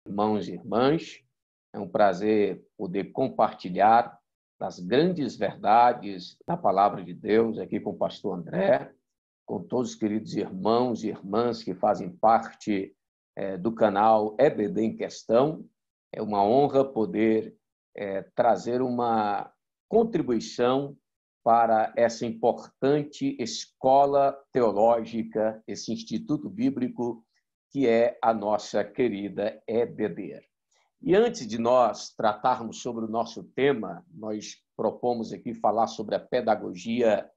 Irmãos e irmãs, é um prazer poder compartilhar as grandes verdades da palavra de Deus aqui com o pastor André, com todos os queridos irmãos e irmãs que fazem parte do canal EBD em Questão. É uma honra poder trazer uma contribuição para essa importante escola teológica, esse instituto bíblico que é a nossa querida EBD. E antes de nós tratarmos sobre o nosso tema, nós propomos aqui falar sobre a pedagogia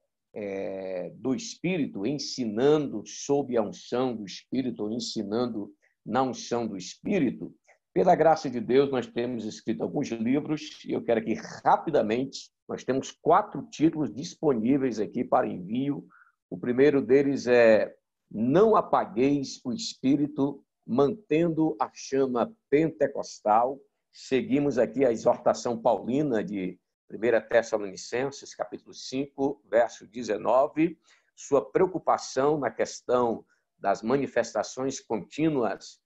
do Espírito, ensinando sob a unção do Espírito, ou ensinando na unção do Espírito. Pela graça de Deus, nós temos escrito alguns livros, e eu quero aqui rapidamente, nós temos 4 títulos disponíveis aqui para envio. O primeiro deles é Não Apagueis o Espírito, mantendo a chama pentecostal. Seguimos aqui a exortação paulina de 1 Tessalonicenses, capítulo 5, verso 19, sua preocupação na questão das manifestações contínuas,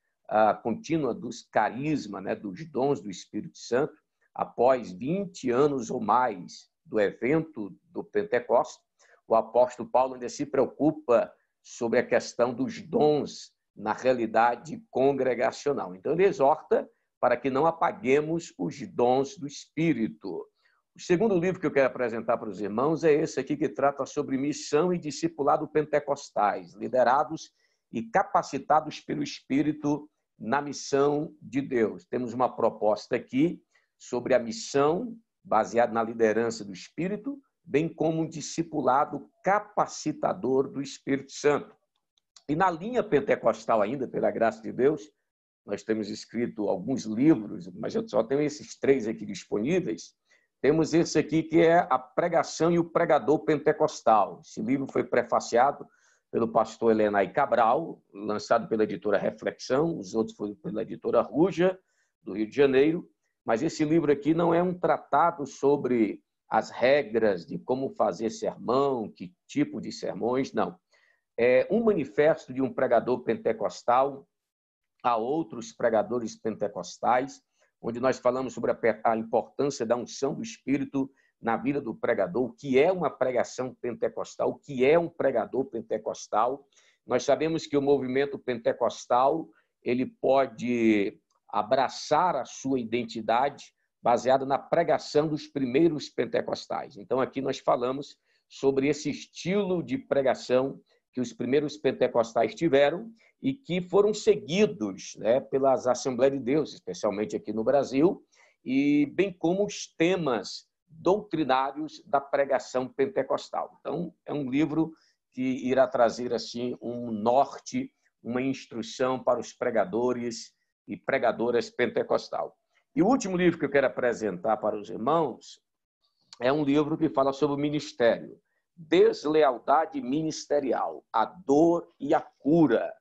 contínua dos carismas, dos dons do Espírito Santo, após 20 anos ou mais do evento do Pentecostes. O apóstolo Paulo ainda se preocupa sobre a questão dos dons na realidade congregacional. Então, ele exorta para que não apaguemos os dons do Espírito. O segundo livro que eu quero apresentar para os irmãos é esse aqui, que trata sobre missão e discipulado pentecostais, liderados e capacitados pelo Espírito na missão de Deus. Temos uma proposta aqui sobre a missão baseada na liderança do Espírito, bem como um discipulado capacitador do Espírito Santo. E na linha pentecostal ainda, pela graça de Deus, nós temos escrito alguns livros, mas eu só tenho esses 3 aqui disponíveis. Temos esse aqui, que é A Pregação e o Pregador Pentecostal. Esse livro foi prefaciado pelo pastor Helenay Cabral, lançado pela editora Reflexão, os outros foram pela editora Ruja, do Rio de Janeiro. Mas esse livro aqui não é um tratado sobre as regras de como fazer sermão, que tipo de sermões, não. É um manifesto de um pregador pentecostal a outros pregadores pentecostais, onde nós falamos sobre a importância da unção do Espírito na vida do pregador, o que é uma pregação pentecostal, o que é um pregador pentecostal. Nós sabemos que o movimento pentecostal ele pode abraçar a sua identidade baseada na pregação dos primeiros pentecostais. Então, aqui nós falamos sobre esse estilo de pregação que os primeiros pentecostais tiveram e que foram seguidos pelas Assembleias de Deus, especialmente aqui no Brasil, e bem como os temas doutrinários da pregação pentecostal. Então, é um livro que irá trazer assim um norte, uma instrução para os pregadores e pregadoras pentecostal. E o último livro que eu quero apresentar para os irmãos é um livro que fala sobre o ministério. Deslealdade ministerial, a dor e a cura.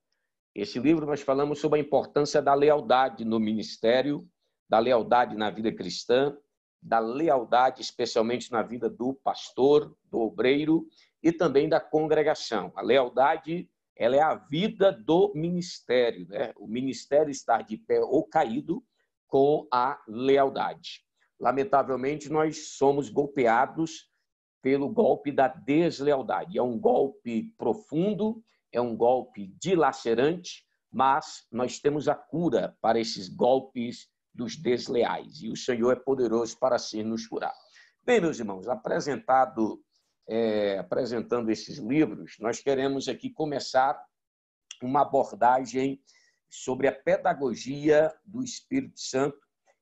Esse livro nós falamos sobre a importância da lealdade no ministério, da lealdade na vida cristã, da lealdade especialmente na vida do pastor, do obreiro e também da congregação. A lealdade, ela é a vida do ministério, O ministério está de pé ou caído com a lealdade. Lamentavelmente, nós somos golpeados pelo golpe da deslealdade. É um golpe profundo, é um golpe dilacerante, mas nós temos a cura para esses golpes dos desleais. E o Senhor é poderoso para assim nos curar. Bem, meus irmãos, apresentando esses livros, nós queremos aqui começar uma abordagem sobre a pedagogia do Espírito Santo,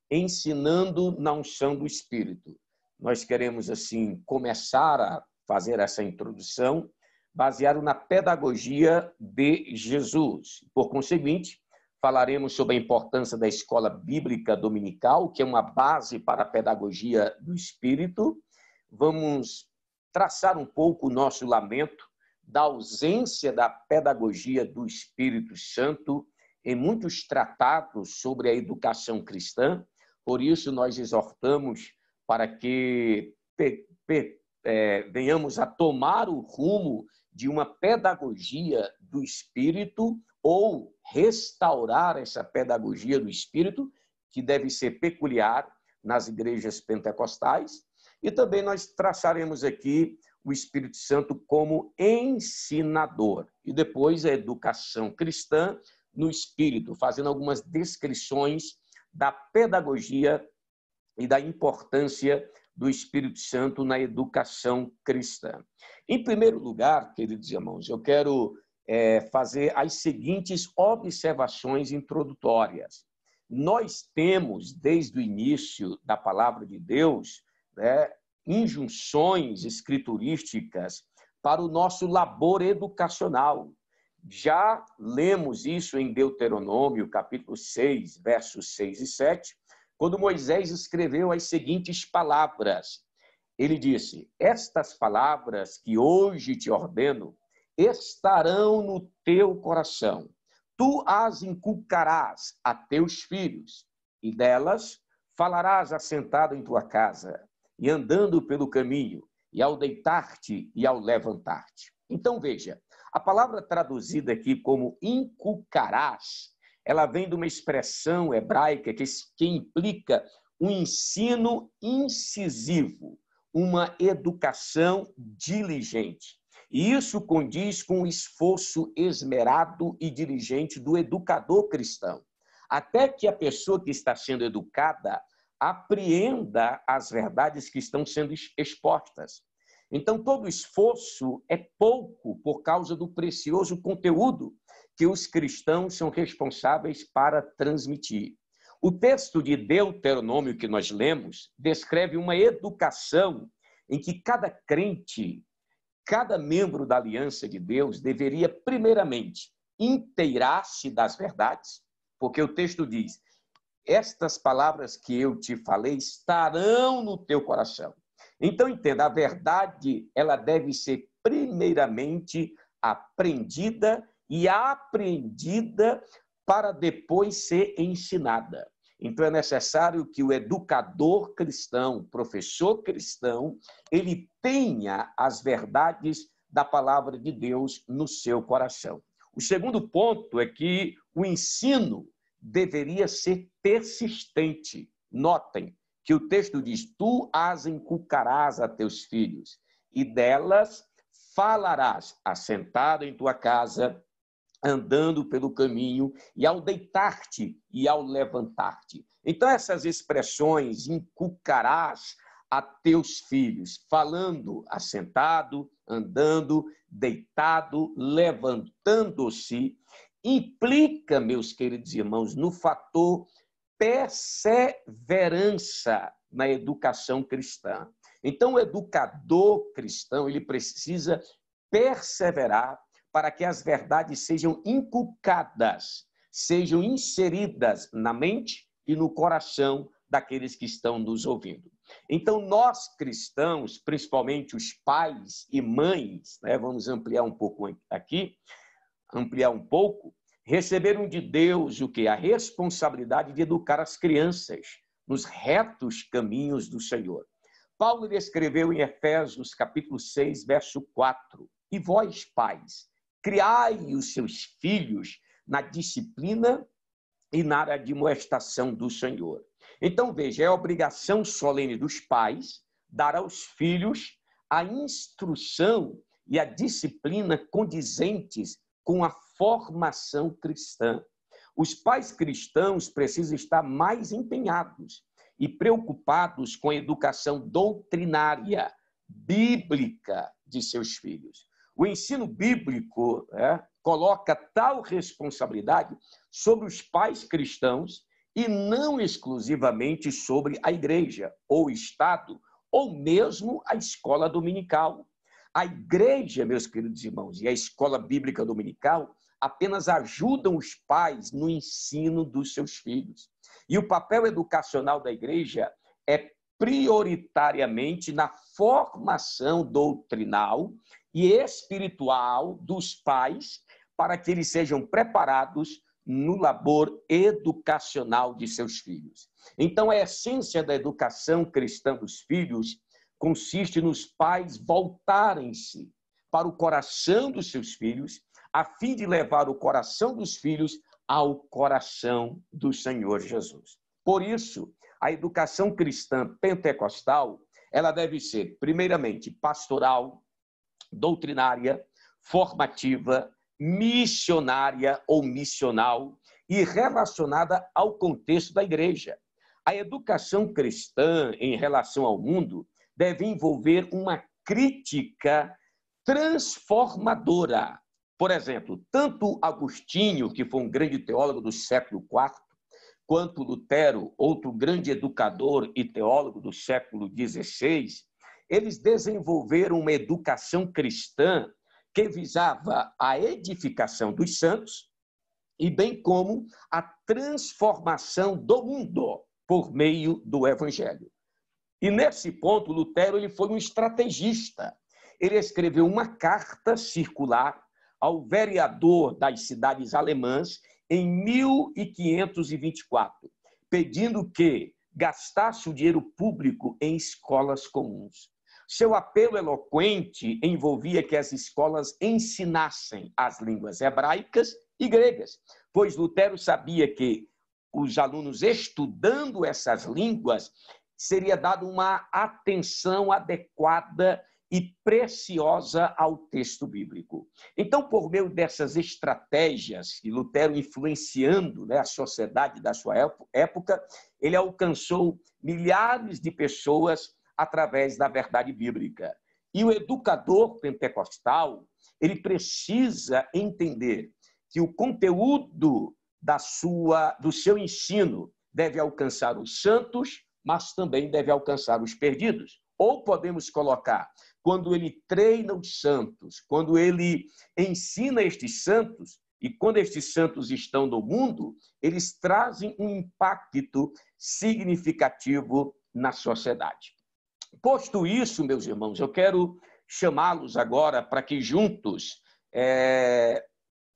ensinando na unção do Espírito. Nós queremos, assim, começar a fazer essa introdução baseado na pedagogia de Jesus. Por conseguinte, falaremos sobre a importância da escola bíblica dominical, que é uma base para a pedagogia do Espírito. Vamos traçar um pouco o nosso lamento da ausência da pedagogia do Espírito Santo em muitos tratados sobre a educação cristã. Por isso, nós exortamos para que venhamos a tomar o rumo de uma pedagogia do Espírito ou restaurar essa pedagogia do Espírito, que deve ser peculiar nas igrejas pentecostais. E também nós traçaremos aqui o Espírito Santo como ensinador. E depois a educação cristã no Espírito, fazendo algumas descrições da pedagogia e da importância do Espírito Santo na educação cristã. Em primeiro lugar, queridos irmãos, eu quero fazer as seguintes observações introdutórias. Nós temos, desde o início da palavra de Deus, injunções escriturísticas para o nosso labor educacional. Já lemos isso em Deuteronômio, capítulo 6, versos 6 e 7, quando Moisés escreveu as seguintes palavras. Ele disse: estas palavras que hoje te ordeno estarão no teu coração. Tu as inculcarás a teus filhos, e delas falarás assentado em tua casa, e andando pelo caminho, e ao deitar-te e ao levantar-te. Então, veja, a palavra traduzida aqui como inculcarás, ela vem de uma expressão hebraica que implica um ensino incisivo, uma educação diligente. E isso condiz com o esforço esmerado e diligente do educador cristão, até que a pessoa que está sendo educada apreenda as verdades que estão sendo expostas. Então, todo esforço é pouco por causa do precioso conteúdo que os cristãos são responsáveis para transmitir. O texto de Deuteronômio que nós lemos descreve uma educação em que cada crente, cada membro da aliança de Deus deveria, primeiramente, inteirar-se das verdades, porque o texto diz: estas palavras que eu te falei estarão no teu coração. Então, entenda, a verdade, ela deve ser primeiramente aprendida e aprendida para depois ser ensinada. Então, é necessário que o educador cristão, professor cristão, ele tenha as verdades da palavra de Deus no seu coração. O segundo ponto é que o ensino deveria ser persistente. Notem que o texto diz: tu as inculcarás a teus filhos, e delas falarás, assentado em tua casa, andando pelo caminho, e ao deitar-te e ao levantar-te. Então, essas expressões, inculcarás a teus filhos, falando assentado, andando, deitado, levantando-se, implica, meus queridos irmãos, no fator perseverança na educação cristã. Então, o educador cristão, ele precisa perseverar para que as verdades sejam inculcadas, sejam inseridas na mente e no coração daqueles que estão nos ouvindo. Então, nós cristãos, principalmente os pais e mães, vamos ampliar um pouco aqui, receberam de Deus o que? A responsabilidade de educar as crianças nos retos caminhos do Senhor. Paulo escreveu em Efésios, capítulo 6, verso 4, e vós, pais, criai os seus filhos na disciplina e na admoestação do Senhor. Então, veja, é obrigação solene dos pais dar aos filhos a instrução e a disciplina condizentes com a formação cristã. Os pais cristãos precisam estar mais empenhados e preocupados com a educação doutrinária, bíblica de seus filhos. O ensino bíblico coloca tal responsabilidade sobre os pais cristãos e não exclusivamente sobre a igreja, ou o Estado, ou mesmo a escola dominical. A igreja, meus queridos irmãos, e a escola bíblica dominical apenas ajudam os pais no ensino dos seus filhos. E o papel educacional da igreja é prioritariamente na formação doutrinal e espiritual dos pais, para que eles sejam preparados no labor educacional de seus filhos. Então, a essência da educação cristã dos filhos consiste nos pais voltarem-se para o coração dos seus filhos, a fim de levar o coração dos filhos ao coração do Senhor Jesus. Por isso, a educação cristã pentecostal, ela deve ser, primeiramente, pastoral, doutrinária, formativa, missionária ou missional e relacionada ao contexto da igreja. A educação cristã em relação ao mundo deve envolver uma crítica transformadora. Por exemplo, tanto Agostinho, que foi um grande teólogo do século IV, quanto Lutero, outro grande educador e teólogo do século XVI, eles desenvolveram uma educação cristã que visava a edificação dos santos e bem como a transformação do mundo por meio do evangelho. E nesse ponto, Lutero ele foi um estrategista. Ele escreveu uma carta circular ao vereador das cidades alemãs em 1524, pedindo que gastasse o dinheiro público em escolas comuns. Seu apelo eloquente envolvia que as escolas ensinassem as línguas hebraicas e gregas, pois Lutero sabia que os alunos estudando essas línguas seria dada uma atenção adequada e preciosa ao texto bíblico. Então, por meio dessas estratégias, e Lutero influenciando a sociedade da sua época, ele alcançou milhares de pessoas através da verdade bíblica. E o educador pentecostal, ele precisa entender que o conteúdo do seu ensino deve alcançar os santos, mas também deve alcançar os perdidos. Ou podemos colocar, quando ele treina os santos, quando ele ensina estes santos, e quando estes santos estão no mundo, eles trazem um impacto significativo na sociedade. Posto isso, meus irmãos, eu quero chamá-los agora para que juntos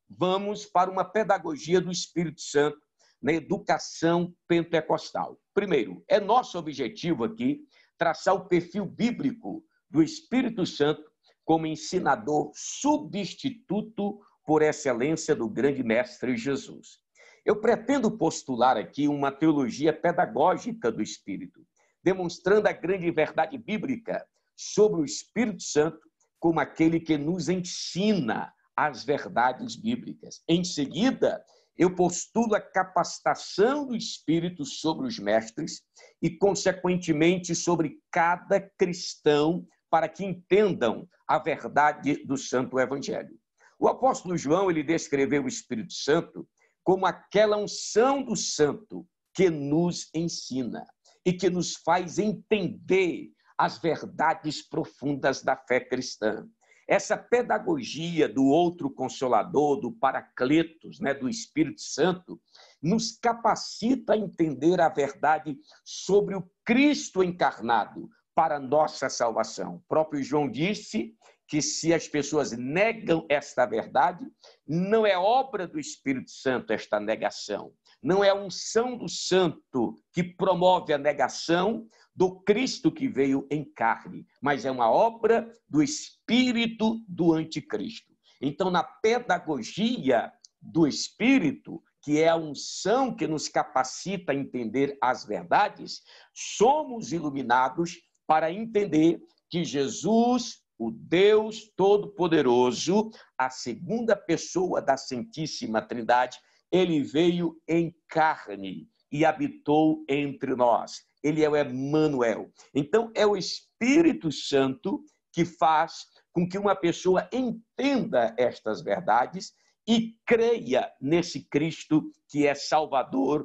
vamos para uma pedagogia do Espírito Santo na educação pentecostal. Primeiro, é nosso objetivo aqui traçar o perfil bíblico do Espírito Santo como ensinador substituto por excelência do grande mestre Jesus. Eu pretendo postular aqui uma teologia pedagógica do Espírito, demonstrando a grande verdade bíblica sobre o Espírito Santo como aquele que nos ensina as verdades bíblicas. Em seguida, eu postulo a capacitação do Espírito sobre os mestres e, consequentemente, sobre cada cristão para que entendam a verdade do Santo Evangelho. O apóstolo João, ele descreveu o Espírito Santo como aquela unção do Santo que nos ensina e que nos faz entender as verdades profundas da fé cristã. Essa pedagogia do outro Consolador, do Paracletos, do Espírito Santo, nos capacita a entender a verdade sobre o Cristo encarnado para a nossa salvação. O próprio João disse que se as pessoas negam esta verdade, não é obra do Espírito Santo esta negação. Não é a unção do Santo que promove a negação do Cristo que veio em carne, mas é uma obra do Espírito do Anticristo. Então, na pedagogia do Espírito, que é a unção que nos capacita a entender as verdades, somos iluminados para entender que Jesus, o Deus Todo-Poderoso, a segunda pessoa da Santíssima Trindade, ele veio em carne e habitou entre nós. Ele é o Emmanuel. Então, é o Espírito Santo que faz com que uma pessoa entenda estas verdades e creia nesse Cristo que é Salvador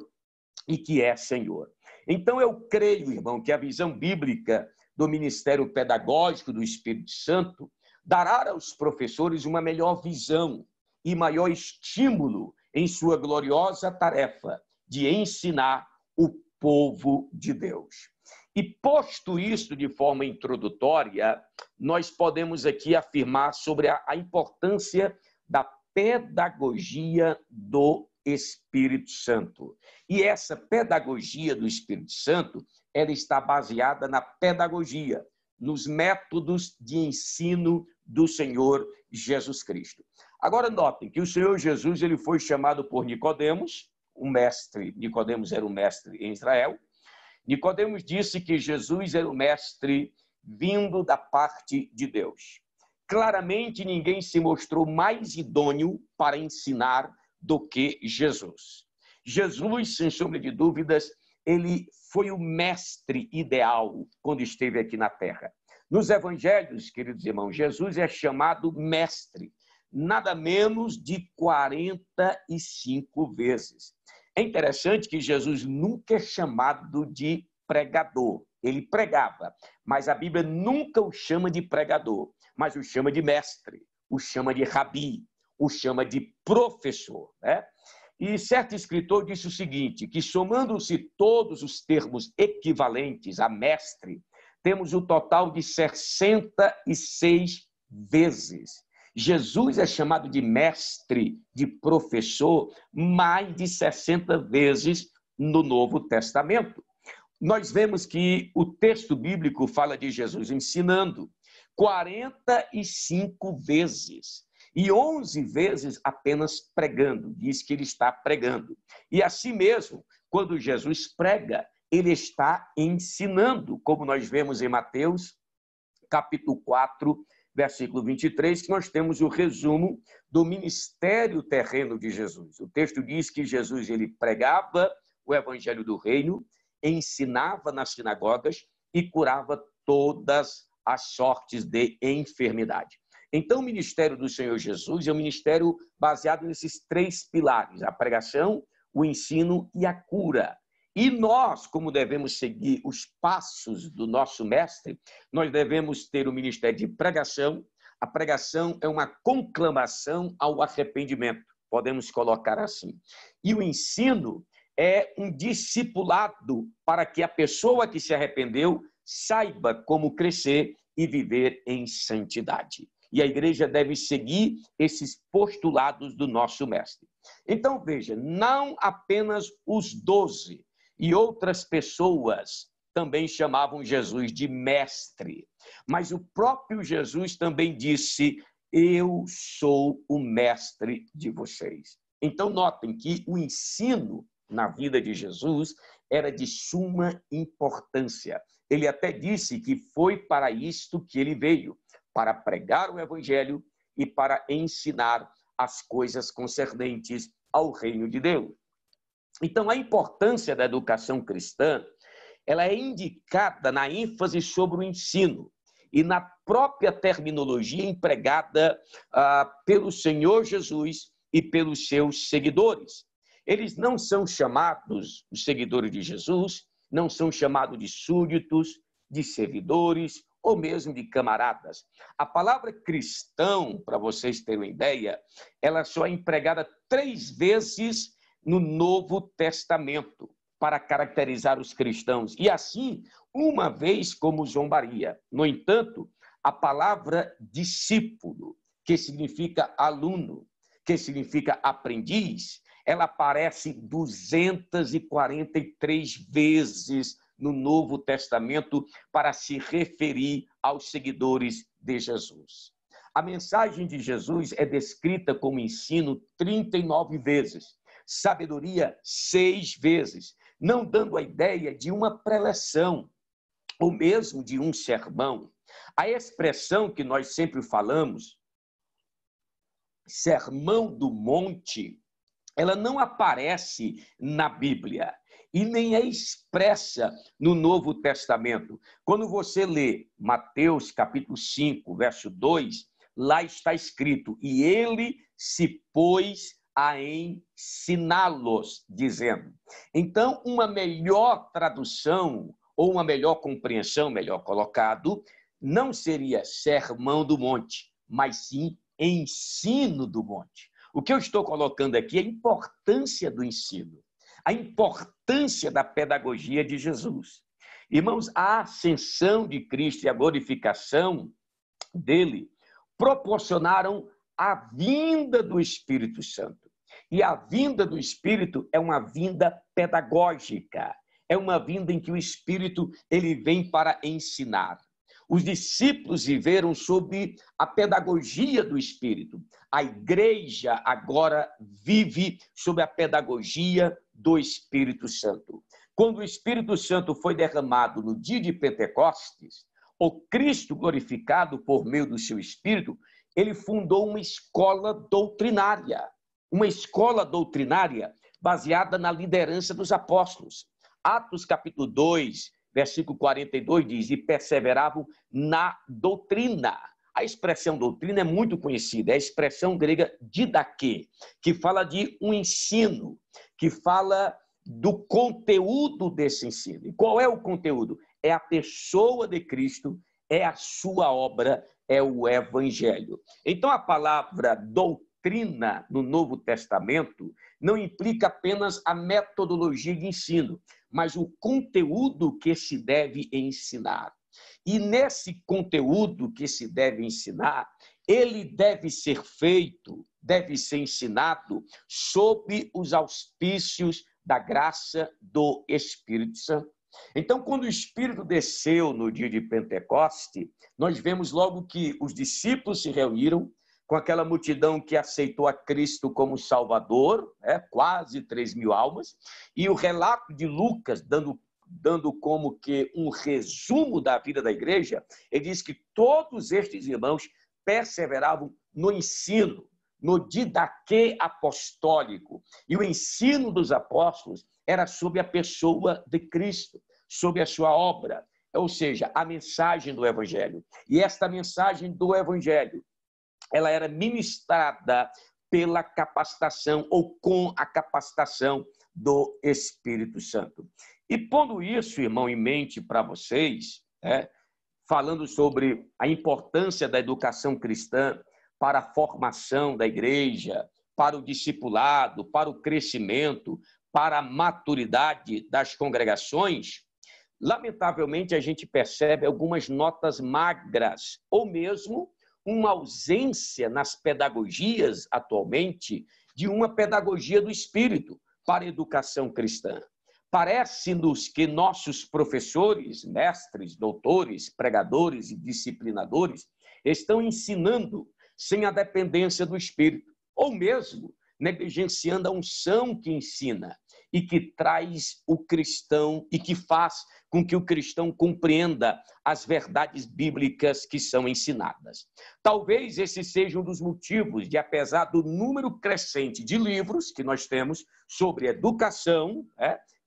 e que é Senhor. Então, eu creio, irmão, que a visão bíblica do ministério pedagógico do Espírito Santo dará aos professores uma melhor visão e maior estímulo em sua gloriosa tarefa de ensinar o povo de Deus. E posto isto de forma introdutória, nós podemos aqui afirmar sobre a importância da pedagogia do Espírito Santo. E essa pedagogia do Espírito Santo, ela está baseada na pedagogia, nos métodos de ensino do Senhor Jesus Cristo. Agora notem que o Senhor Jesus ele foi chamado por Nicodemos, um mestre. Nicodemos era um mestre em Israel. Nicodemos disse que Jesus era o mestre vindo da parte de Deus. Claramente ninguém se mostrou mais idôneo para ensinar do que Jesus. Jesus, sem sombra de dúvidas, ele foi o mestre ideal quando esteve aqui na terra. Nos evangelhos, queridos irmãos, Jesus é chamado mestre, nada menos de 45 vezes. É interessante que Jesus nunca é chamado de pregador. Ele pregava, mas a Bíblia nunca o chama de pregador, mas o chama de mestre, o chama de rabi, o chama de professor, né? E certo escritor disse o seguinte, que somando-se todos os termos equivalentes a mestre, temos o total de 66 vezes. Jesus é chamado de mestre, de professor, mais de 60 vezes no Novo Testamento. Nós vemos que o texto bíblico fala de Jesus ensinando 45 vezes. E 11 vezes apenas pregando, diz que ele está pregando. E assim mesmo, quando Jesus prega, ele está ensinando, como nós vemos em Mateus, capítulo 4, versículo 23, que nós temos o resumo do ministério terreno de Jesus. O texto diz que Jesus ele pregava o evangelho do reino, ensinava nas sinagogas e curava todas as sortes de enfermidade. Então, o ministério do Senhor Jesus é um ministério baseado nesses três pilares: a pregação, o ensino e a cura. E nós, como devemos seguir os passos do nosso mestre, nós devemos ter o ministério de pregação. A pregação é uma conclamação ao arrependimento, podemos colocar assim. E o ensino é um discipulado para que a pessoa que se arrependeu saiba como crescer e viver em santidade. E a igreja deve seguir esses postulados do nosso mestre. Então, veja, não apenas os 12 e outras pessoas também chamavam Jesus de mestre, mas o próprio Jesus também disse: eu sou o mestre de vocês. Então, notem que o ensino na vida de Jesus era de suma importância. Ele até disse que foi para isto que ele veio, para pregar o evangelho e para ensinar as coisas concernentes ao reino de Deus. Então, a importância da educação cristã, ela é indicada na ênfase sobre o ensino e na própria terminologia empregada pelo Senhor Jesus e pelos seus seguidores. Eles não são chamados, os seguidores de Jesus, não são chamados de súditos, de servidores ou mesmo de camaradas. A palavra cristão, para vocês terem uma ideia, ela só é empregada 3 vezes no Novo Testamento para caracterizar os cristãos. E assim, uma vez como zombaria. No entanto, a palavra discípulo, que significa aluno, que significa aprendiz, ela aparece 243 vezes no Novo Testamento para se referir aos seguidores de Jesus. A mensagem de Jesus é descrita como ensino 39 vezes, sabedoria 6 vezes, não dando a ideia de uma preleção ou mesmo de um sermão. A expressão que nós sempre falamos, Sermão do Monte, ela não aparece na Bíblia e nem é expressa no Novo Testamento. Quando você lê Mateus capítulo 5, verso 2, lá está escrito: e ele se pôs a ensiná-los, dizendo. Então, uma melhor tradução ou uma melhor compreensão, melhor colocado, não seria Sermão do Monte, mas sim ensino do monte. O que eu estou colocando aqui é a importância do ensino, a importância da pedagogia de Jesus. Irmãos, a ascensão de Cristo e a glorificação dele proporcionaram a vinda do Espírito Santo. E a vinda do Espírito é uma vinda pedagógica, é uma vinda em que o Espírito ele vem para ensinar. Os discípulos viveram sob a pedagogia do Espírito. A igreja agora vive sob a pedagogia do Espírito Santo. Quando o Espírito Santo foi derramado no dia de Pentecostes, o Cristo glorificado por meio do seu Espírito, ele fundou uma escola doutrinária baseada na liderança dos apóstolos. Atos capítulo 2, versículo 42 diz, e perseveravam na doutrina. A expressão doutrina é muito conhecida, é a expressão grega didaquê, que fala de um ensino, que fala do conteúdo desse ensino. E qual é o conteúdo? É a pessoa de Cristo, é a sua obra, é o Evangelho. Então, a palavra doutrina no Novo Testamento não implica apenas a metodologia de ensino, mas o conteúdo que se deve ensinar. E nesse conteúdo que se deve ensinar, ele deve ser feito, deve ser ensinado sob os auspícios da graça do Espírito Santo. Então, quando o Espírito desceu no dia de Pentecoste, nós vemos logo que os discípulos se reuniram com aquela multidão que aceitou a Cristo como Salvador, quase 3.000 almas, e o relato de Lucas, dando como que um resumo da vida da igreja, ele diz que todos estes irmãos perseveravam no ensino, no didaquê apostólico. E o ensino dos apóstolos era sobre a pessoa de Cristo, sobre a sua obra, ou seja, a mensagem do Evangelho. E esta mensagem do Evangelho, ela era ministrada pela capacitação ou com a capacitação do Espírito Santo. E pondo isso, irmão, em mente para vocês, falando sobre a importância da educação cristã para a formação da igreja, para o discipulado, para o crescimento, para a maturidade das congregações, lamentavelmente a gente percebe algumas notas magras, ou mesmo uma ausência nas pedagogias atualmente de uma pedagogia do Espírito para a educação cristã. Parece-nos que nossos professores, mestres, doutores, pregadores e disciplinadores estão ensinando sem a dependência do Espírito, ou mesmo negligenciando a unção que ensina e que traz o cristão e que faz com que o cristão compreenda as verdades bíblicas que são ensinadas. Talvez esse seja um dos motivos de, apesar do número crescente de livros que nós temos sobre educação,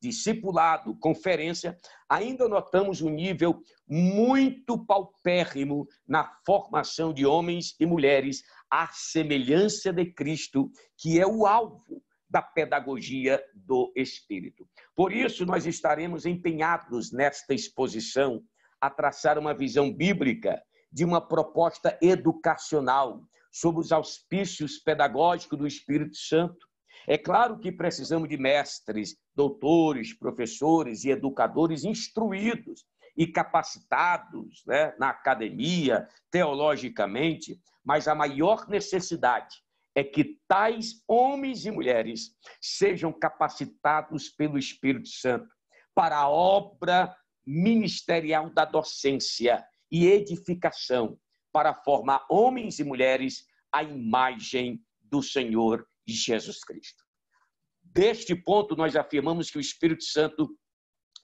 discipulado, conferência, ainda notamos um nível muito paupérrimo na formação de homens e mulheres à semelhança de Cristo, que é o alvo da pedagogia do Espírito. Por isso, nós estaremos empenhados nesta exposição a traçar uma visão bíblica de uma proposta educacional sob os auspícios pedagógicos do Espírito Santo. É claro que precisamos de mestres, doutores, professores e educadores instruídos e capacitados na academia, teologicamente, mas a maior necessidade é que tais homens e mulheres sejam capacitados pelo Espírito Santo para a obra ministerial da docência e edificação, para formar homens e mulheres à imagem do Senhor Jesus Cristo. Deste ponto, nós afirmamos que o Espírito Santo,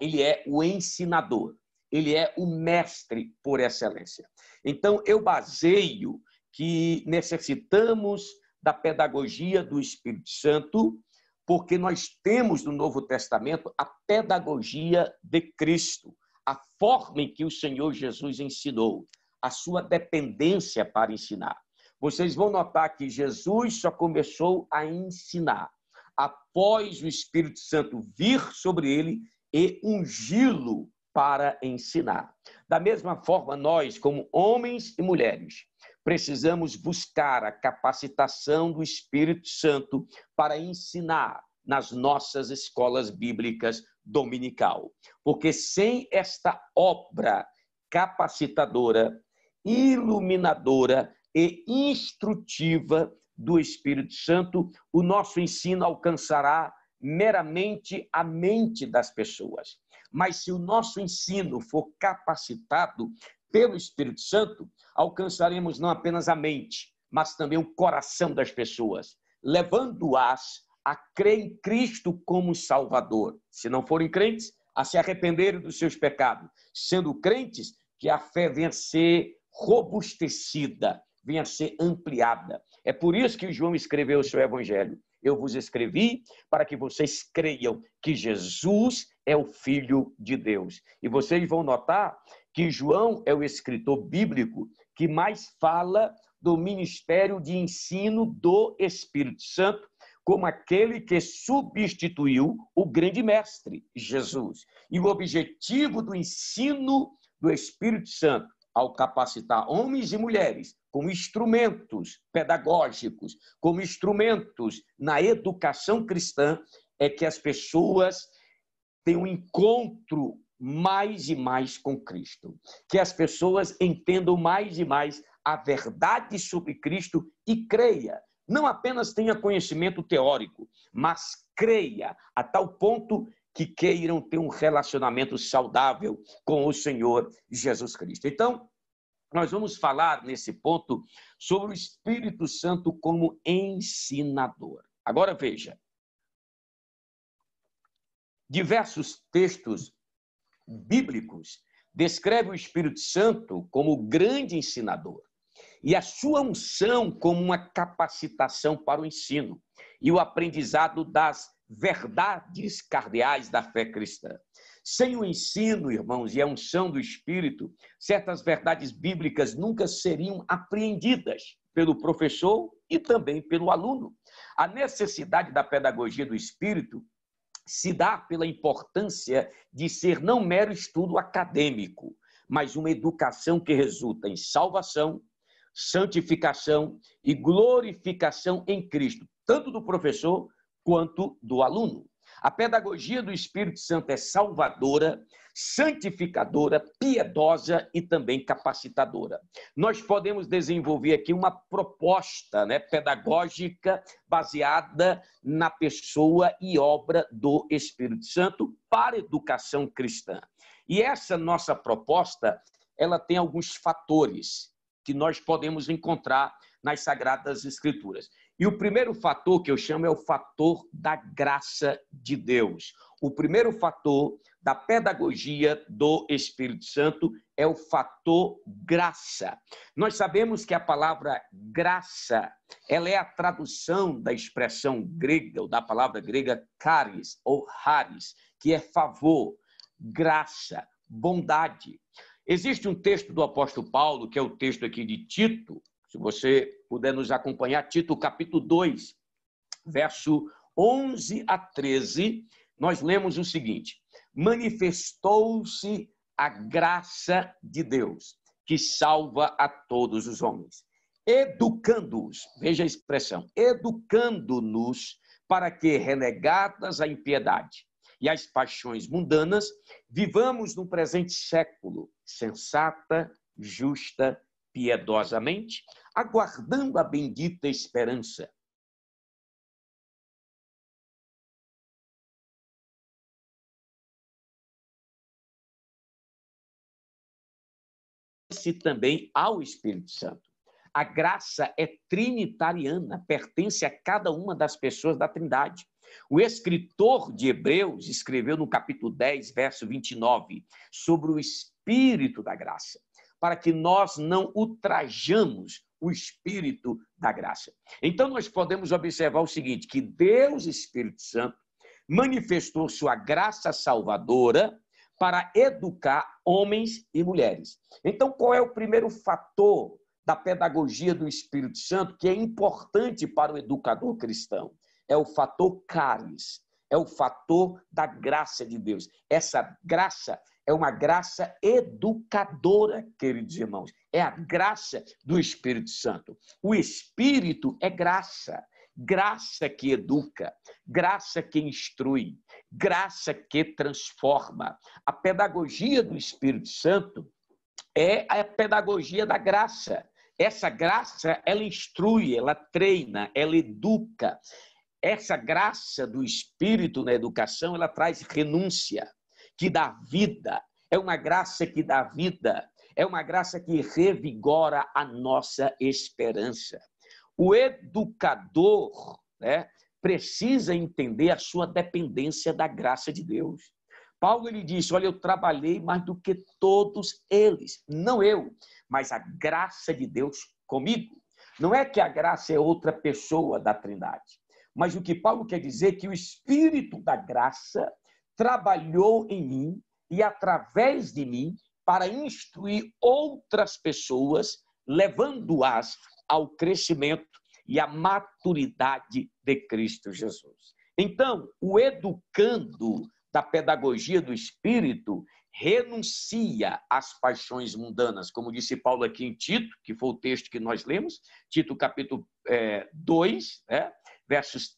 ele é o ensinador, ele é o mestre por excelência. Então, eu baseio que necessitamos da pedagogia do Espírito Santo, porque nós temos no Novo Testamento a pedagogia de Cristo, a forma em que o Senhor Jesus ensinou, a sua dependência para ensinar. Vocês vão notar que Jesus só começou a ensinar após o Espírito Santo vir sobre ele e ungí-lo para ensinar. Da mesma forma, nós, como homens e mulheres, precisamos buscar a capacitação do Espírito Santo para ensinar nas nossas escolas bíblicas dominical. Porque sem esta obra capacitadora, iluminadora e instrutiva do Espírito Santo, o nosso ensino alcançará meramente a mente das pessoas. Mas se o nosso ensino for capacitado pelo Espírito Santo, alcançaremos não apenas a mente, mas também o coração das pessoas, levando-as a crer em Cristo como Salvador. Se não forem crentes, a se arrependerem dos seus pecados. Sendo crentes, que a fé venha a ser robustecida, venha a ser ampliada. É por isso que João escreveu o seu evangelho. Eu vos escrevi para que vocês creiam que Jesus é o Filho de Deus. E vocês vão notar que João é o escritor bíblico que mais fala do ministério de ensino do Espírito Santo, como aquele que substituiu o grande mestre, Jesus. E o objetivo do ensino do Espírito Santo, ao capacitar homens e mulheres como instrumentos pedagógicos, como instrumentos na educação cristã, é que as pessoas tenham um encontro mais e mais com Cristo, que as pessoas entendam mais e mais a verdade sobre Cristo e creia. Não apenas tenha conhecimento teórico, mas creia a tal ponto que queiram ter um relacionamento saudável com o Senhor Jesus Cristo. Então, nós vamos falar nesse ponto sobre o Espírito Santo como ensinador. Agora veja, diversos textos bíblicos descrevem o Espírito Santo como grande ensinador e a sua unção como uma capacitação para o ensino e o aprendizado das verdades cardeais da fé cristã. Sem o ensino, irmãos, e a unção do Espírito, certas verdades bíblicas nunca seriam apreendidas pelo professor e também pelo aluno. A necessidade da pedagogia do Espírito se dá pela importância de ser não mero estudo acadêmico, mas uma educação que resulta em salvação, santificação e glorificação em Cristo, tanto do professor quanto do aluno. A pedagogia do Espírito Santo é salvadora, santificadora, piedosa e também capacitadora. Nós podemos desenvolver aqui uma proposta, pedagógica baseada na pessoa e obra do Espírito Santo para a educação cristã. E essa nossa proposta, ela tem alguns fatores que nós podemos encontrar nas Sagradas Escrituras. E o primeiro fator que eu chamo é o fator da graça de Deus. O primeiro fator da pedagogia do Espírito Santo é o fator graça. Nós sabemos que a palavra graça, ela é a tradução da expressão grega, ou da palavra grega charis ou charis, que é favor, graça, bondade. Existe um texto do apóstolo Paulo, que é o texto aqui de Tito, se você puder nos acompanhar, Tito capítulo 2, verso 11 a 13, nós lemos o seguinte: manifestou-se a graça de Deus, que salva a todos os homens, educando-os, veja a expressão, educando-nos para que, renegadas a impiedade e as paixões mundanas, vivamos no presente século, sensata, justa, piedosamente, aguardando a bendita esperança. Também ao Espírito Santo. A graça é trinitariana, pertence a cada uma das pessoas da Trindade. O escritor de Hebreus escreveu no capítulo 10, verso 29, sobre o Espírito da graça, para que nós não ultrajamos o Espírito da graça. Então, nós podemos observar o seguinte, que Deus, Espírito Santo, manifestou sua graça salvadora para educar homens e mulheres. Então, qual é o primeiro fator da pedagogia do Espírito Santo que é importante para o educador cristão? É o fator charis, é o fator da graça de Deus. Essa graça é uma graça educadora, queridos irmãos. É a graça do Espírito Santo. O Espírito é graça. Graça que educa, graça que instrui, graça que transforma. A pedagogia do Espírito Santo é a pedagogia da graça. Essa graça, ela instrui, ela treina, ela educa. Essa graça do Espírito na educação, ela traz renúncia, que dá vida. É uma graça que dá vida. É uma graça que revigora a nossa esperança. O educador, né, precisa entender a sua dependência da graça de Deus. Paulo ele disse: olha, eu trabalhei mais do que todos eles, não eu, mas a graça de Deus comigo. Não é que a graça é outra pessoa da Trindade, mas o que Paulo quer dizer é que o Espírito da graça trabalhou em mim e através de mim para instruir outras pessoas, levando-as ao crescimento e à maturidade de Cristo Jesus. Então, o educando da pedagogia do Espírito renuncia às paixões mundanas, como disse Paulo aqui em Tito, que foi o texto que nós lemos, Tito capítulo 2, né, versos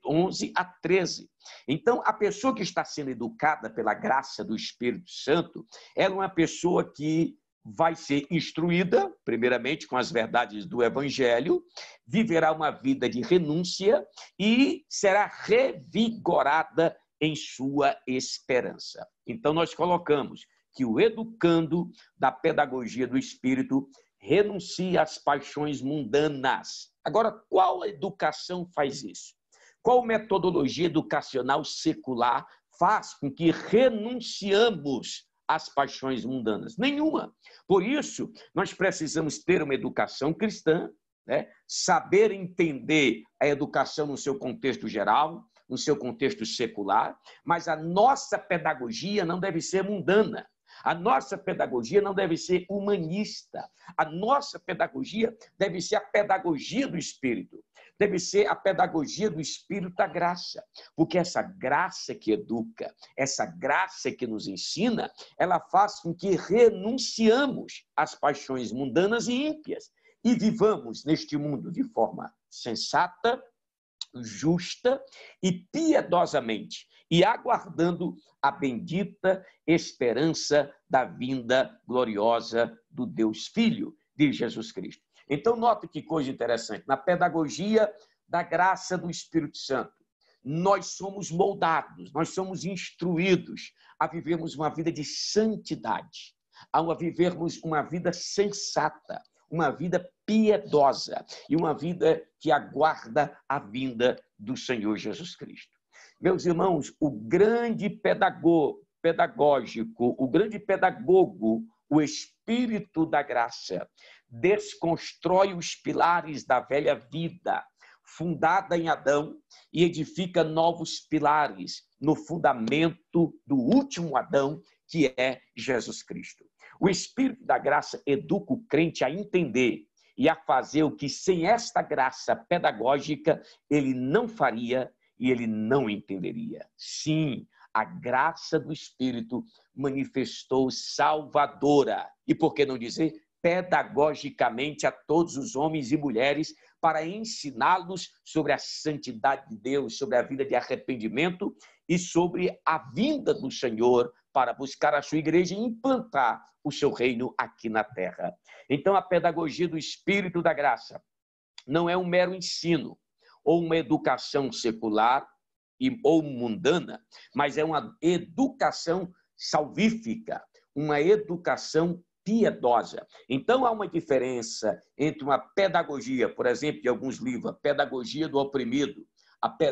11 a 13. Então, a pessoa que está sendo educada pela graça do Espírito Santo, ela é uma pessoa que vai ser instruída, primeiramente, com as verdades do Evangelho, viverá uma vida de renúncia e será revigorada em sua esperança. Então, nós colocamos que o educando da pedagogia do Espírito renuncia às paixões mundanas. Agora, qual educação faz isso? Qual metodologia educacional secular faz com que renunciamos às paixões mundanas? Nenhuma. Por isso, nós precisamos ter uma educação cristã, né? Saber entender a educação no seu contexto geral, no seu contexto secular, mas a nossa pedagogia não deve ser mundana. A nossa pedagogia não deve ser humanista. A nossa pedagogia deve ser a pedagogia do Espírito. Deve ser a pedagogia do Espírito da graça. Porque essa graça que educa, essa graça que nos ensina, ela faz com que renunciamos às paixões mundanas e ímpias e vivamos neste mundo de forma sensata, justa e piedosamente, e aguardando a bendita esperança da vinda gloriosa do Deus Filho, de Jesus Cristo. Então, note que coisa interessante, na pedagogia da graça do Espírito Santo, nós somos moldados, nós somos instruídos a vivermos uma vida de santidade, a vivermos uma vida sensata, uma vida piedosa e uma vida que aguarda a vinda do Senhor Jesus Cristo. Meus irmãos, o grande pedagógico, o grande pedagogo, o Espírito da graça, desconstrói os pilares da velha vida, fundada em Adão, e edifica novos pilares no fundamento do último Adão, que é Jesus Cristo. O Espírito da graça educa o crente a entender e a fazer o que sem esta graça pedagógica ele não faria e ele não entenderia. Sim, a graça do Espírito manifestou salvadora. E por que não dizer pedagogicamente a todos os homens e mulheres para ensiná-los sobre a santidade de Deus, sobre a vida de arrependimento e sobre a vinda do Senhor para buscar a sua igreja e implantar o seu reino aqui na terra. Então, a pedagogia do Espírito da Graça não é um mero ensino ou uma educação secular ou mundana, mas é uma educação salvífica, uma educação piedosa. Então, há uma diferença entre uma pedagogia, por exemplo, de alguns livros, a pedagogia do oprimido,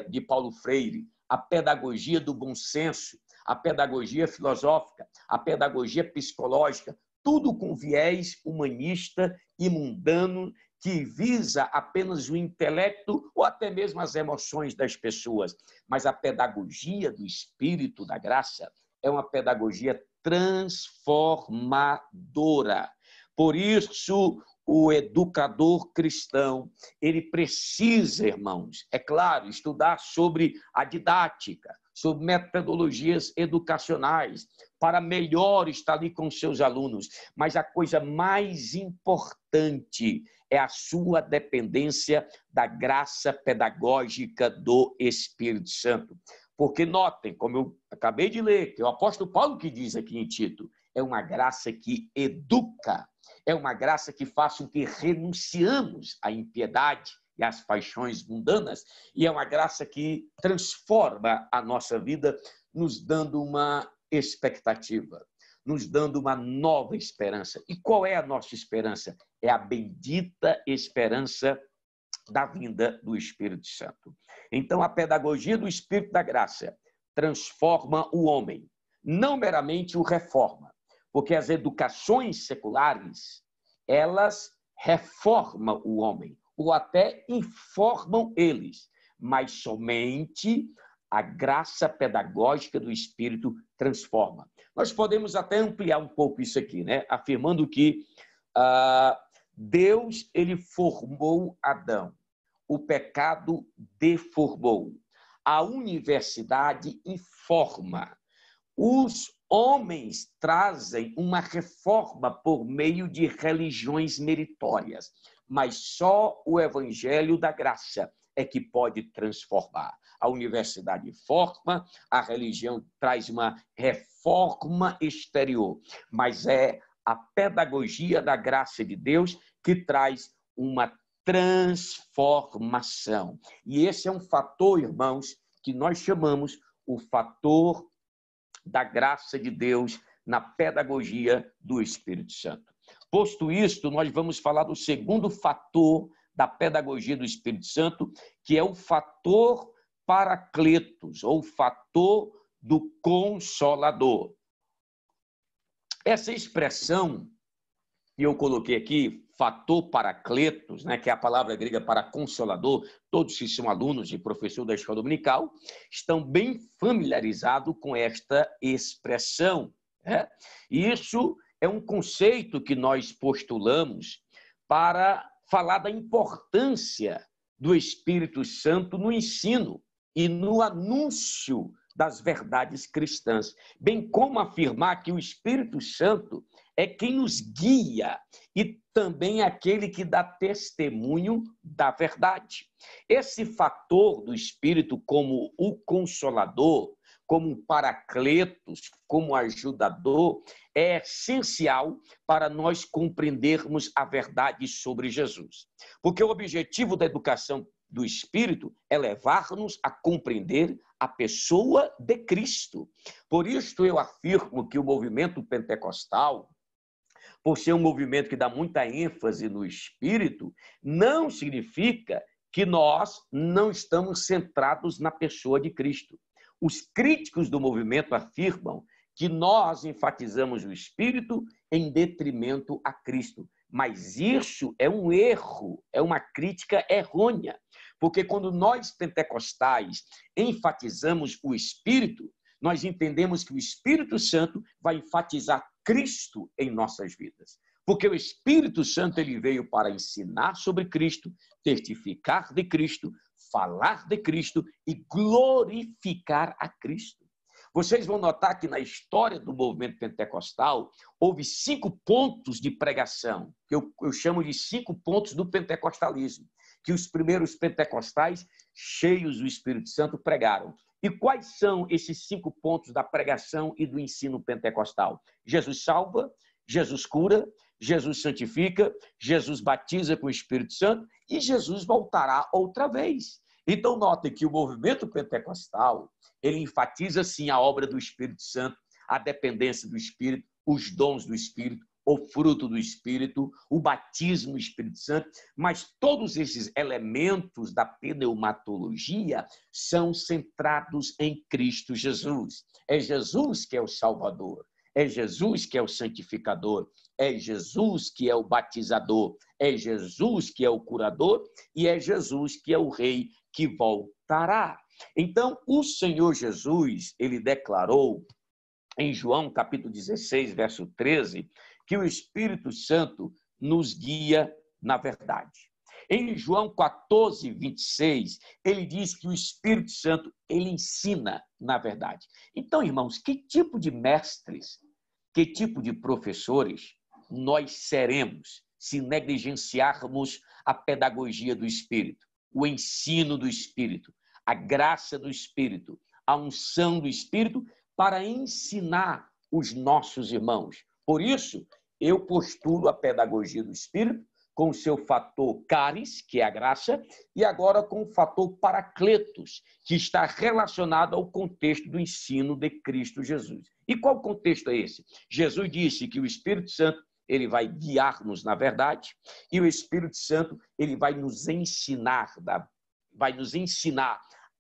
de Paulo Freire, a pedagogia do bom senso, a pedagogia filosófica, a pedagogia psicológica, tudo com viés humanista e mundano que visa apenas o intelecto ou até mesmo as emoções das pessoas. Mas a pedagogia do Espírito da Graça é uma pedagogia transformadora. Por isso, o educador cristão, ele precisa, irmãos, é claro, estudar sobre a didática, sobre metodologias educacionais, para melhor estar ali com seus alunos. Mas a coisa mais importante é a sua dependência da graça pedagógica do Espírito Santo. Porque notem, como eu acabei de ler, que é o apóstolo Paulo que diz aqui em Tito, é uma graça que educa, é uma graça que faz com que renunciamos à impiedade e às paixões mundanas, e é uma graça que transforma a nossa vida, nos dando uma expectativa, nos dando uma nova esperança. E qual é a nossa esperança? É a bendita esperança da vinda do Espírito Santo. Então, a pedagogia do Espírito da Graça transforma o homem, não meramente o reforma, porque as educações seculares, elas reformam o homem, ou até informam eles, mas somente a graça pedagógica do Espírito transforma. Nós podemos até ampliar um pouco isso aqui, né? Afirmando que Deus, ele formou Adão, o pecado deformou. A universidade informa. Os homens trazem uma reforma por meio de religiões meritórias, mas só o evangelho da graça é que pode transformar. A universidade forma, a religião traz uma reforma exterior, mas é a pedagogia da graça de Deus que traz uma transformação. E esse é um fator, irmãos, que nós chamamos o fator da graça de Deus na pedagogia do Espírito Santo. Posto isto, nós vamos falar do segundo fator da pedagogia do Espírito Santo, que é o fator paracletos, ou fator do Consolador. Essa expressão que eu coloquei aqui, fator paracletos, né, que é a palavra grega para consolador, todos que são alunos e professor da escola dominical, estão bem familiarizados com esta expressão, né? E isso é um conceito que nós postulamos para falar da importância do Espírito Santo no ensino e no anúncio das verdades cristãs, bem como afirmar que o Espírito Santo é quem nos guia e também é aquele que dá testemunho da verdade. Esse fator do Espírito como o Consolador, como um Paracletos, como ajudador, é essencial para nós compreendermos a verdade sobre Jesus. Porque o objetivo da educação do Espírito é levar-nos a compreender a pessoa de Cristo. Por isso eu afirmo que o movimento pentecostal, por ser um movimento que dá muita ênfase no Espírito, não significa que nós não estamos centrados na pessoa de Cristo. Os críticos do movimento afirmam que nós enfatizamos o Espírito em detrimento a Cristo. Mas isso é um erro, é uma crítica errônea. Porque quando nós pentecostais enfatizamos o Espírito, nós entendemos que o Espírito Santo vai enfatizar Cristo em nossas vidas. Porque o Espírito Santo ele veio para ensinar sobre Cristo, testificar de Cristo, falar de Cristo e glorificar a Cristo. Vocês vão notar que na história do movimento pentecostal houve 5 pontos de pregação, que eu chamo de 5 pontos do pentecostalismo, que os primeiros pentecostais, cheios do Espírito Santo, pregaram. E quais são esses 5 pontos da pregação e do ensino pentecostal? Jesus salva, Jesus cura, Jesus santifica, Jesus batiza com o Espírito Santo e Jesus voltará outra vez. Então, notem que o movimento pentecostal, ele enfatiza, sim, a obra do Espírito Santo, a dependência do Espírito, os dons do Espírito, o fruto do Espírito, o batismo do Espírito Santo, mas todos esses elementos da pneumatologia são centrados em Cristo Jesus. É Jesus que é o Salvador, é Jesus que é o santificador, é Jesus que é o batizador, é Jesus que é o curador e é Jesus que é o Rei que voltará. Então, o Senhor Jesus, ele declarou em João capítulo 16, verso 13, que o Espírito Santo nos guia na verdade. Em João 14, 26, ele diz que o Espírito Santo, ele ensina na verdade. Então, irmãos, que tipo de mestres, que tipo de professores nós seremos se negligenciarmos a pedagogia do Espírito, o ensino do Espírito, a graça do Espírito, a unção do Espírito para ensinar os nossos irmãos? Por isso, eu postulo a pedagogia do Espírito com o seu fator caris, que é a graça, e agora com o fator paracletos, que está relacionado ao contexto do ensino de Cristo Jesus. E qual contexto é esse? Jesus disse que o Espírito Santo ele vai guiar-nos na verdade, e o Espírito Santo ele vai nos ensinar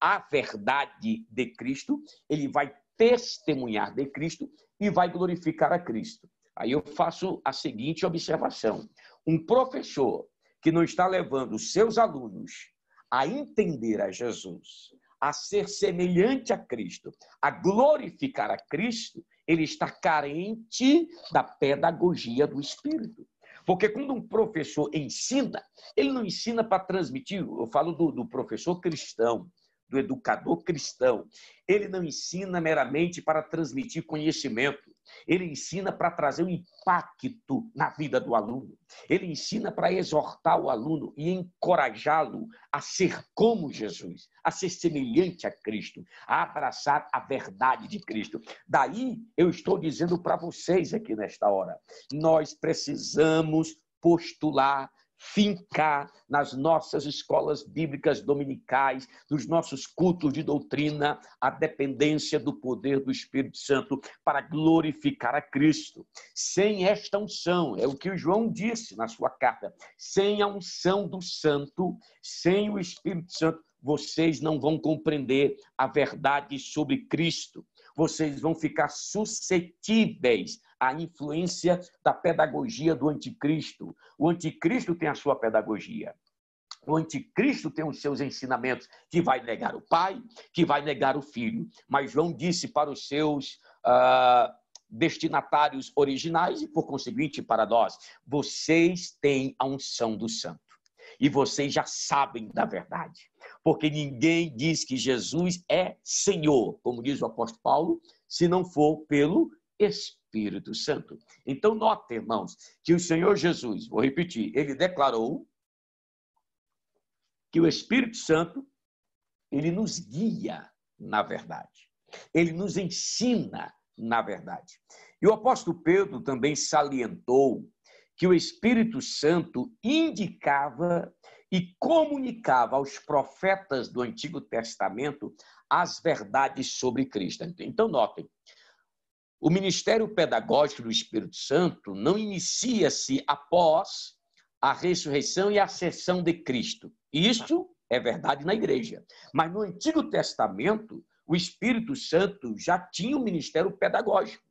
a verdade de Cristo, ele vai testemunhar de Cristo e vai glorificar a Cristo. Aí eu faço a seguinte observação: um professor que não está levando os seus alunos a entender a Jesus, a ser semelhante a Cristo, a glorificar a Cristo, ele está carente da pedagogia do Espírito. Porque quando um professor ensina, ele não ensina para transmitir, eu falo do professor cristão, do educador cristão, ele não ensina meramente para transmitir conhecimento, ele ensina para trazer um impacto na vida do aluno, ele ensina para exortar o aluno e encorajá-lo a ser como Jesus, a ser semelhante a Cristo, a abraçar a verdade de Cristo. Daí eu estou dizendo para vocês aqui nesta hora, nós precisamos postular, fincar nas nossas escolas bíblicas dominicais, nos nossos cultos de doutrina, a dependência do poder do Espírito Santo para glorificar a Cristo. Sem esta unção, é o que o João disse na sua carta, sem a unção do Santo, sem o Espírito Santo, vocês não vão compreender a verdade sobre Cristo. Vocês vão ficar suscetíveis à influência da pedagogia do anticristo. O anticristo tem a sua pedagogia. O anticristo tem os seus ensinamentos, que vai negar o pai, que vai negar o filho. Mas João disse para os seus destinatários originais e, por conseguinte, para nós, vocês têm a unção do Santo. E vocês já sabem da verdade. Porque ninguém diz que Jesus é Senhor, como diz o apóstolo Paulo, se não for pelo Espírito Santo. Então, note, irmãos, que o Senhor Jesus, vou repetir, ele declarou que o Espírito Santo, ele nos guia na verdade. Ele nos ensina na verdade. E o apóstolo Pedro também salientou que o Espírito Santo indicava e comunicava aos profetas do Antigo Testamento as verdades sobre Cristo. Então, notem, o ministério pedagógico do Espírito Santo não inicia-se após a ressurreição e a ascensão de Cristo. Isso é verdade na igreja. Mas no Antigo Testamento, o Espírito Santo já tinha um ministério pedagógico.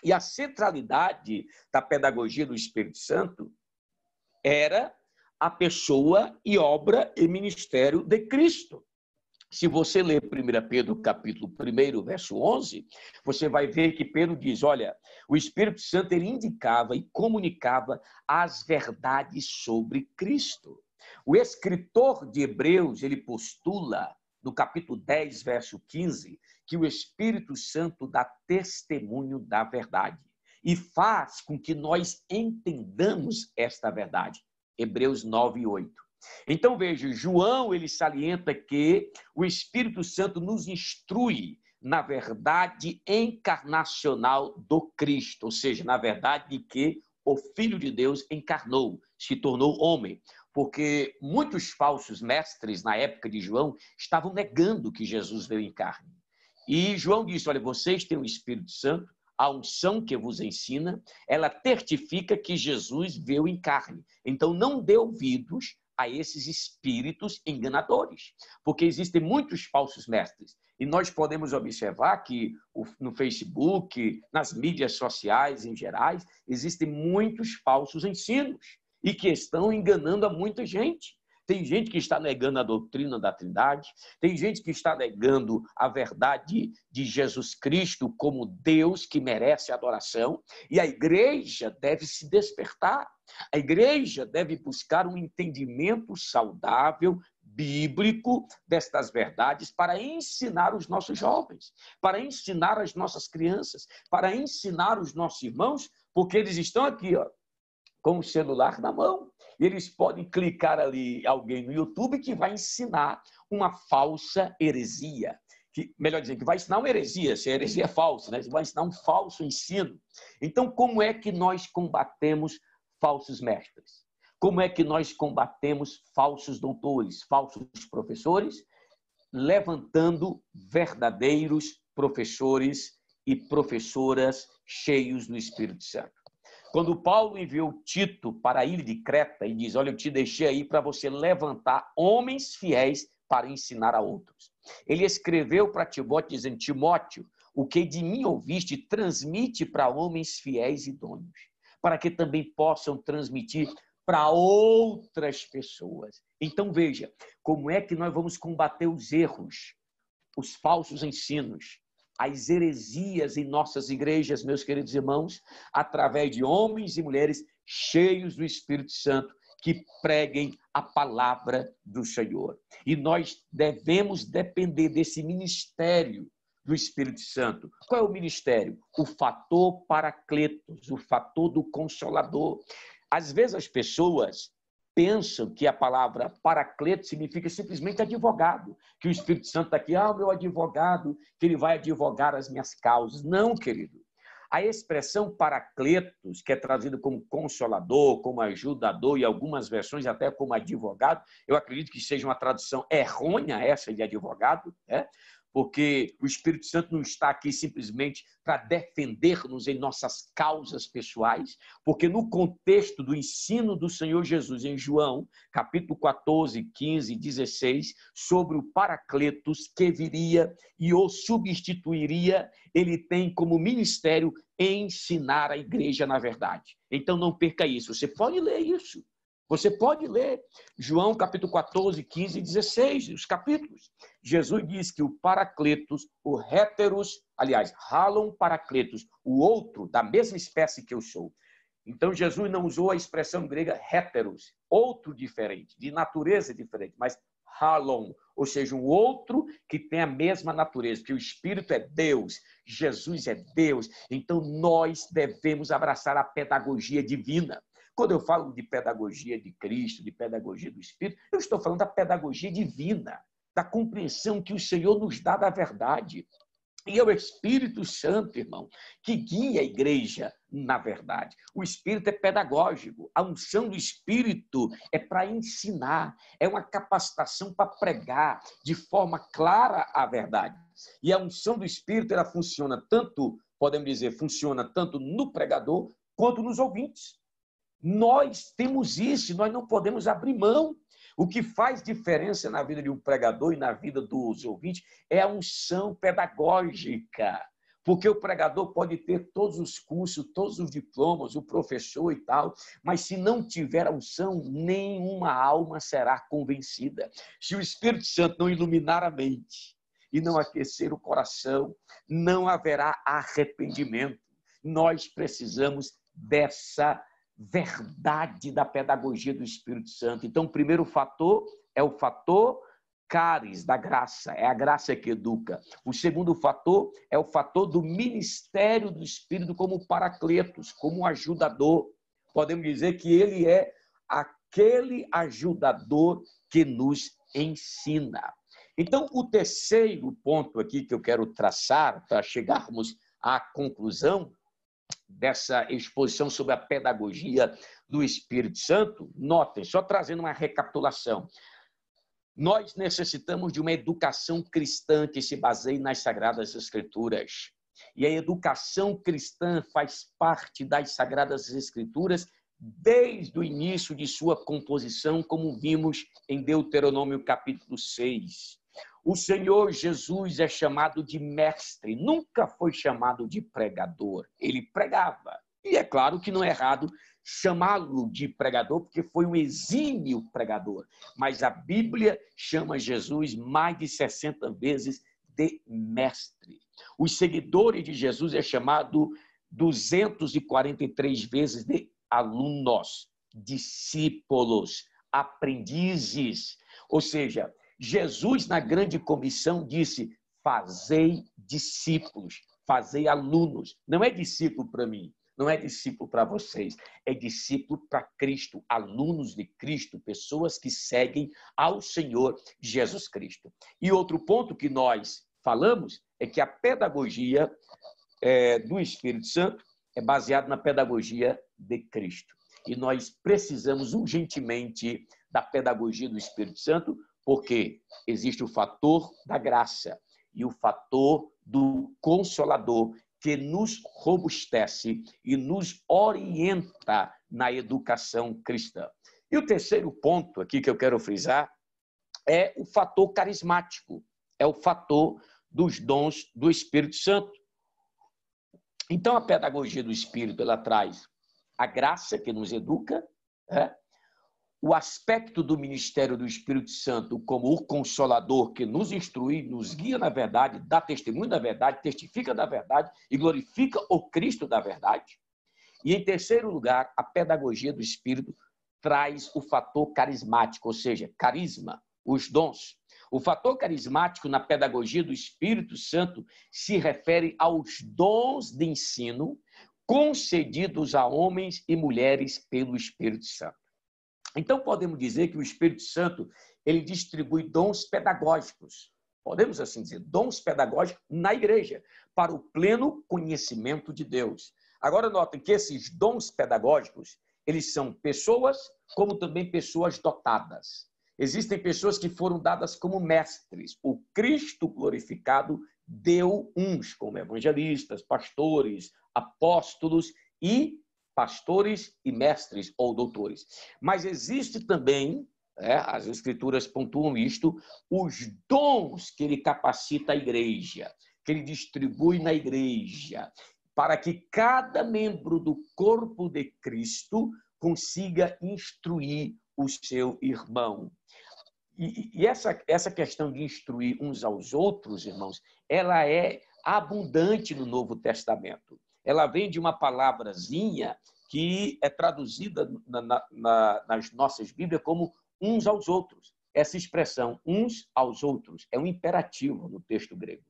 E a centralidade da pedagogia do Espírito Santo era a pessoa e obra e ministério de Cristo. Se você ler 1 Pedro, capítulo 1, verso 11, você vai ver que Pedro diz, olha, o Espírito Santo ele indicava e comunicava as verdades sobre Cristo. O escritor de Hebreus, ele postula, no capítulo 10, verso 15, que o Espírito Santo dá testemunho da verdade e faz com que nós entendamos esta verdade. Hebreus 9, 8. Então, veja, João, ele salienta que o Espírito Santo nos instrui na verdade encarnacional do Cristo, ou seja, na verdade de que o Filho de Deus encarnou, se tornou homem, porque muitos falsos mestres na época de João estavam negando que Jesus veio em carne. E João disse, olha, vocês têm o Espírito Santo, a unção que vos ensina, ela certifica que Jesus veio em carne. Então, não dê ouvidos a esses espíritos enganadores, porque existem muitos falsos mestres. E nós podemos observar que no Facebook, nas mídias sociais em geral, existem muitos falsos ensinos e que estão enganando a muita gente. Tem gente que está negando a doutrina da Trindade, tem gente que está negando a verdade de Jesus Cristo como Deus que merece adoração, e a igreja deve se despertar. A igreja deve buscar um entendimento saudável, bíblico destas verdades para ensinar os nossos jovens, para ensinar as nossas crianças, para ensinar os nossos irmãos, porque eles estão aqui, ó, com o celular na mão. E eles podem clicar ali alguém no YouTube que vai ensinar uma falsa heresia. Melhor dizendo, que vai ensinar uma heresia, se a heresia é falsa, né? Vai ensinar um falso ensino. Então, como é que nós combatemos falsos mestres? Como é que nós combatemos falsos doutores, falsos professores? Levantando verdadeiros professores e professoras cheios do Espírito Santo. Quando Paulo enviou Tito para a ilha de Creta e diz, olha, eu te deixei aí para você levantar homens fiéis para ensinar a outros. Ele escreveu para Timóteo dizendo, Timóteo, o que de mim ouviste, transmite para homens fiéis e idôneos, para que também possam transmitir para outras pessoas. Então veja, como é que nós vamos combater os erros, os falsos ensinos, as heresias em nossas igrejas, meus queridos irmãos, através de homens e mulheres cheios do Espírito Santo, que preguem a palavra do Senhor. E nós devemos depender desse ministério do Espírito Santo. Qual é o ministério? O fator paracletos, o fator do consolador. Às vezes as pessoas pensam que a palavra paracleto significa simplesmente advogado, que o Espírito Santo está aqui, o meu advogado, que ele vai advogar as minhas causas. Não, querido. A expressão paracletos, que é traduzida como consolador, como ajudador, e algumas versões até como advogado, eu acredito que seja uma tradução errônea essa de advogado, né? Porque o Espírito Santo não está aqui simplesmente para defender-nos em nossas causas pessoais, porque no contexto do ensino do Senhor Jesus em João, capítulo 14, 15 e 16, sobre o Paracletos que viria e o substituiria, ele tem como ministério ensinar a igreja na verdade. Então não perca isso, você pode ler isso. Você pode ler João capítulo 14, 15 e 16, os capítulos. Jesus diz que o Paracletos, o Héteros, aliás, Halon Paracletos, o outro da mesma espécie que eu sou. Então Jesus não usou a expressão grega Héteros, outro diferente, de natureza diferente, mas Halon, ou seja, um outro que tem a mesma natureza, porque o Espírito é Deus, Jesus é Deus, então nós devemos abraçar a pedagogia divina. Quando eu falo de pedagogia de Cristo, de pedagogia do Espírito, eu estou falando da pedagogia divina, da compreensão que o Senhor nos dá da verdade. E é o Espírito Santo, irmão, que guia a igreja na verdade. O Espírito é pedagógico. A unção do Espírito é para ensinar, é uma capacitação para pregar de forma clara a verdade. E a unção do Espírito, ela funciona tanto, podemos dizer, funciona tanto no pregador quanto nos ouvintes. Nós temos isso, nós não podemos abrir mão. O que faz diferença na vida de um pregador e na vida dos ouvintes é a unção pedagógica. Porque o pregador pode ter todos os cursos, todos os diplomas, o professor e tal, mas se não tiver a unção, nenhuma alma será convencida. Se o Espírito Santo não iluminar a mente e não aquecer o coração, não haverá arrependimento. Nós precisamos dessa verdade da pedagogia do Espírito Santo. Então, o primeiro fator é o fator caris, da graça, é a graça que educa. O segundo fator é o fator do ministério do Espírito como paracletos, como ajudador. Podemos dizer que ele é aquele ajudador que nos ensina. Então, o terceiro ponto aqui que eu quero traçar para chegarmos à conclusão dessa exposição sobre a pedagogia do Espírito Santo, notem, só trazendo uma recapitulação, nós necessitamos de uma educação cristã que se baseie nas Sagradas Escrituras. E a educação cristã faz parte das Sagradas Escrituras desde o início de sua composição, como vimos em Deuteronômio capítulo 6. O Senhor Jesus é chamado de mestre, nunca foi chamado de pregador. Ele pregava. E é claro que não é errado chamá-lo de pregador, porque foi um exímio pregador. Mas a Bíblia chama Jesus mais de 60 vezes de mestre. Os seguidores de Jesus é chamado 243 vezes de alunos, discípulos, aprendizes. Ou seja, Jesus, na grande comissão, disse, fazei discípulos, fazei alunos. Não é discípulo para mim, não é discípulo para vocês, é discípulo para Cristo, alunos de Cristo, pessoas que seguem ao Senhor Jesus Cristo. E outro ponto que nós falamos é que a pedagogia do Espírito Santo é baseada na pedagogia de Cristo. e nós precisamos urgentemente da pedagogia do Espírito Santo, porque existe o fator da graça e o fator do Consolador, que nos robustece e nos orienta na educação cristã. E o terceiro ponto aqui que eu quero frisar é o fator carismático, é o fator dos dons do Espírito Santo. Então, a pedagogia do Espírito, ela traz a graça que nos educa, o aspecto do ministério do Espírito Santo como o Consolador que nos instrui, nos guia na verdade, dá testemunho da verdade, testifica da verdade e glorifica o Cristo da verdade. E, em terceiro lugar, a pedagogia do Espírito traz o fator carismático, ou seja, carisma, os dons. O fator carismático na pedagogia do Espírito Santo se refere aos dons de ensino concedidos a homens e mulheres pelo Espírito Santo. Então, podemos dizer que o Espírito Santo ele distribui dons pedagógicos, podemos assim dizer, dons pedagógicos na igreja, para o pleno conhecimento de Deus. Agora, notem que esses dons pedagógicos, eles são pessoas, como também pessoas dotadas. Existem pessoas que foram dadas como mestres. O Cristo glorificado deu uns como evangelistas, pastores, apóstolos e pastores e mestres ou doutores. Mas existe também, as Escrituras pontuam isto, os dons que ele capacita a igreja, que ele distribui na igreja, para que cada membro do corpo de Cristo consiga instruir o seu irmão. E essa questão de instruir uns aos outros, irmãos, ela é abundante no Novo Testamento. Ela vem de uma palavrazinha que é traduzida nas nossas Bíblias como uns aos outros. Essa expressão, uns aos outros, é um imperativo no texto grego.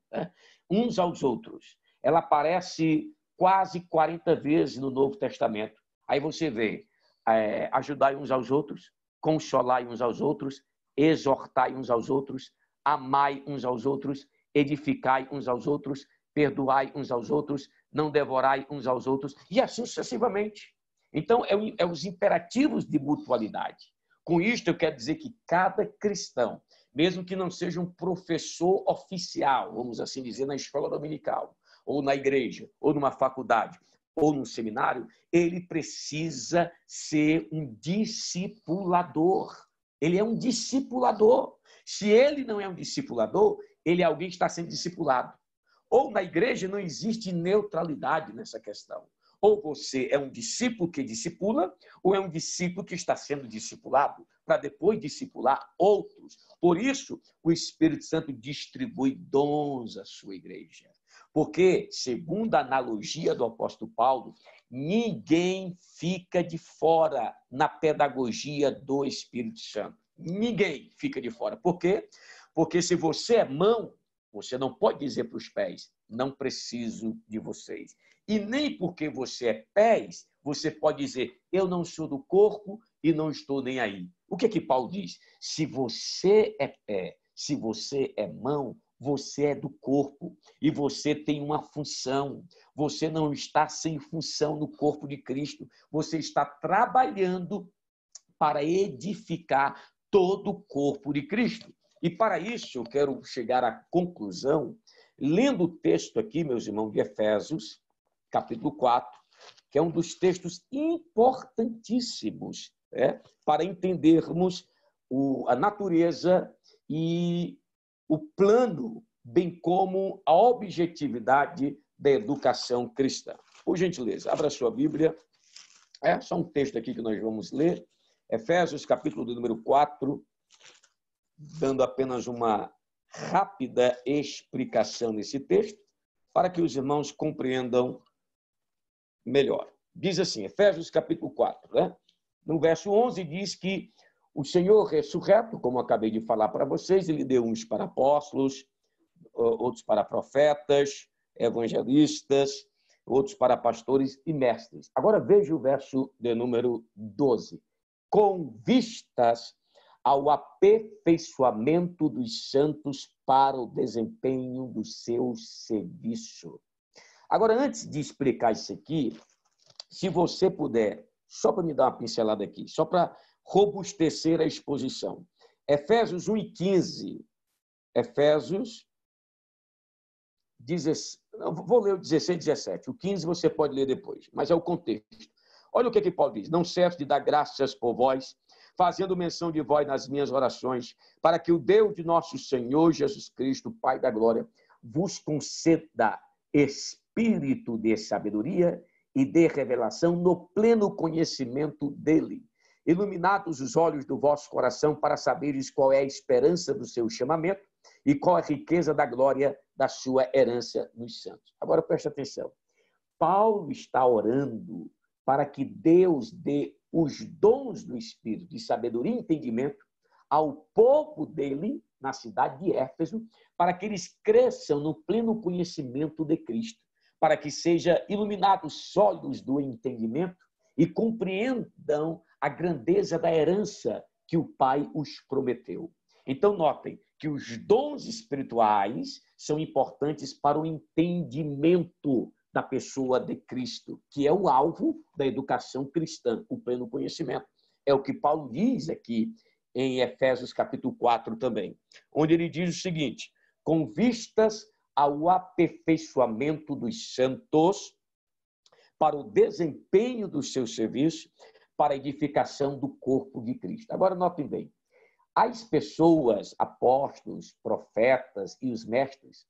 Uns aos outros. Ela aparece quase 40 vezes no Novo Testamento. Aí você vê, ajudai uns aos outros, consolai uns aos outros, exortai uns aos outros, amai uns aos outros, edificai uns aos outros, perdoai uns aos outros, não devorai uns aos outros, e assim sucessivamente. Então, é os imperativos de mutualidade. Com isto, eu quero dizer que cada cristão, mesmo que não seja um professor oficial, vamos assim dizer, na escola dominical, ou na igreja, ou numa faculdade, ou num seminário, ele precisa ser um discipulador. Ele é um discipulador. Se ele não é um discipulador, ele é alguém que está sendo discipulado. Ou na igreja não existe neutralidade nessa questão. Ou você é um discípulo que discipula, ou é um discípulo que está sendo discipulado, para depois discipular outros. Por isso, o Espírito Santo distribui dons à sua igreja. Porque, segundo a analogia do apóstolo Paulo, ninguém fica de fora na pedagogia do Espírito Santo. Ninguém fica de fora. Por quê? Porque se você é mão, você não pode dizer para os pés, não preciso de vocês. E nem porque você é pés, você pode dizer, eu não sou do corpo e não estou nem aí. O que é que Paulo diz? Se você é pé, se você é mão, você é do corpo e você tem uma função. Você não está sem função no corpo de Cristo. Você está trabalhando para edificar todo o corpo de Cristo. E para isso eu quero chegar à conclusão, lendo o texto aqui, meus irmãos, de Efésios, capítulo 4, que é um dos textos importantíssimos para entendermos a natureza e o plano, bem como a objetividade da educação cristã. Por gentileza, abra sua Bíblia. É só um texto aqui que nós vamos ler. Efésios, capítulo de número 4, dando apenas uma rápida explicação nesse texto, para que os irmãos compreendam melhor. Diz assim, Efésios, capítulo 4, no verso 11, diz que o Senhor ressurreto, como acabei de falar para vocês, ele deu uns para apóstolos, outros para profetas, evangelistas, outros para pastores e mestres. Agora veja o verso de número 12. Com vistas ao aperfeiçoamento dos santos para o desempenho do seu serviço. Agora, antes de explicar isso aqui, se você puder só para me dar uma pincelada aqui, só para robustecer a exposição. Efésios 1:15. Efésios 16. Vou ler o 16 e 17. O 15 você pode ler depois, mas é o contexto. Olha o que Paulo diz. Não cesso de dar graças por vós, fazendo menção de vós nas minhas orações, para que o Deus de nosso Senhor Jesus Cristo, Pai da glória, vos conceda espírito de sabedoria e de revelação no pleno conhecimento dele, iluminados os olhos do vosso coração para saberes qual é a esperança do seu chamamento e qual a riqueza da glória da sua herança nos santos. Agora preste atenção. Paulo está orando para que Deus dê os dons do Espírito de sabedoria e entendimento ao povo dele, na cidade de Éfeso, para que eles cresçam no pleno conhecimento de Cristo, para que sejam iluminados sólidos do entendimento e compreendam a grandeza da herança que o Pai os prometeu. Então, notem que os dons espirituais são importantes para o entendimento da pessoa de Cristo, que é o alvo da educação cristã, o pleno conhecimento. É o que Paulo diz aqui em Efésios capítulo 4 também, onde ele diz o seguinte: com vistas ao aperfeiçoamento dos santos, para o desempenho do seu serviço, para a edificação do corpo de Cristo. Agora, notem bem, as pessoas, apóstolos, profetas e os mestres,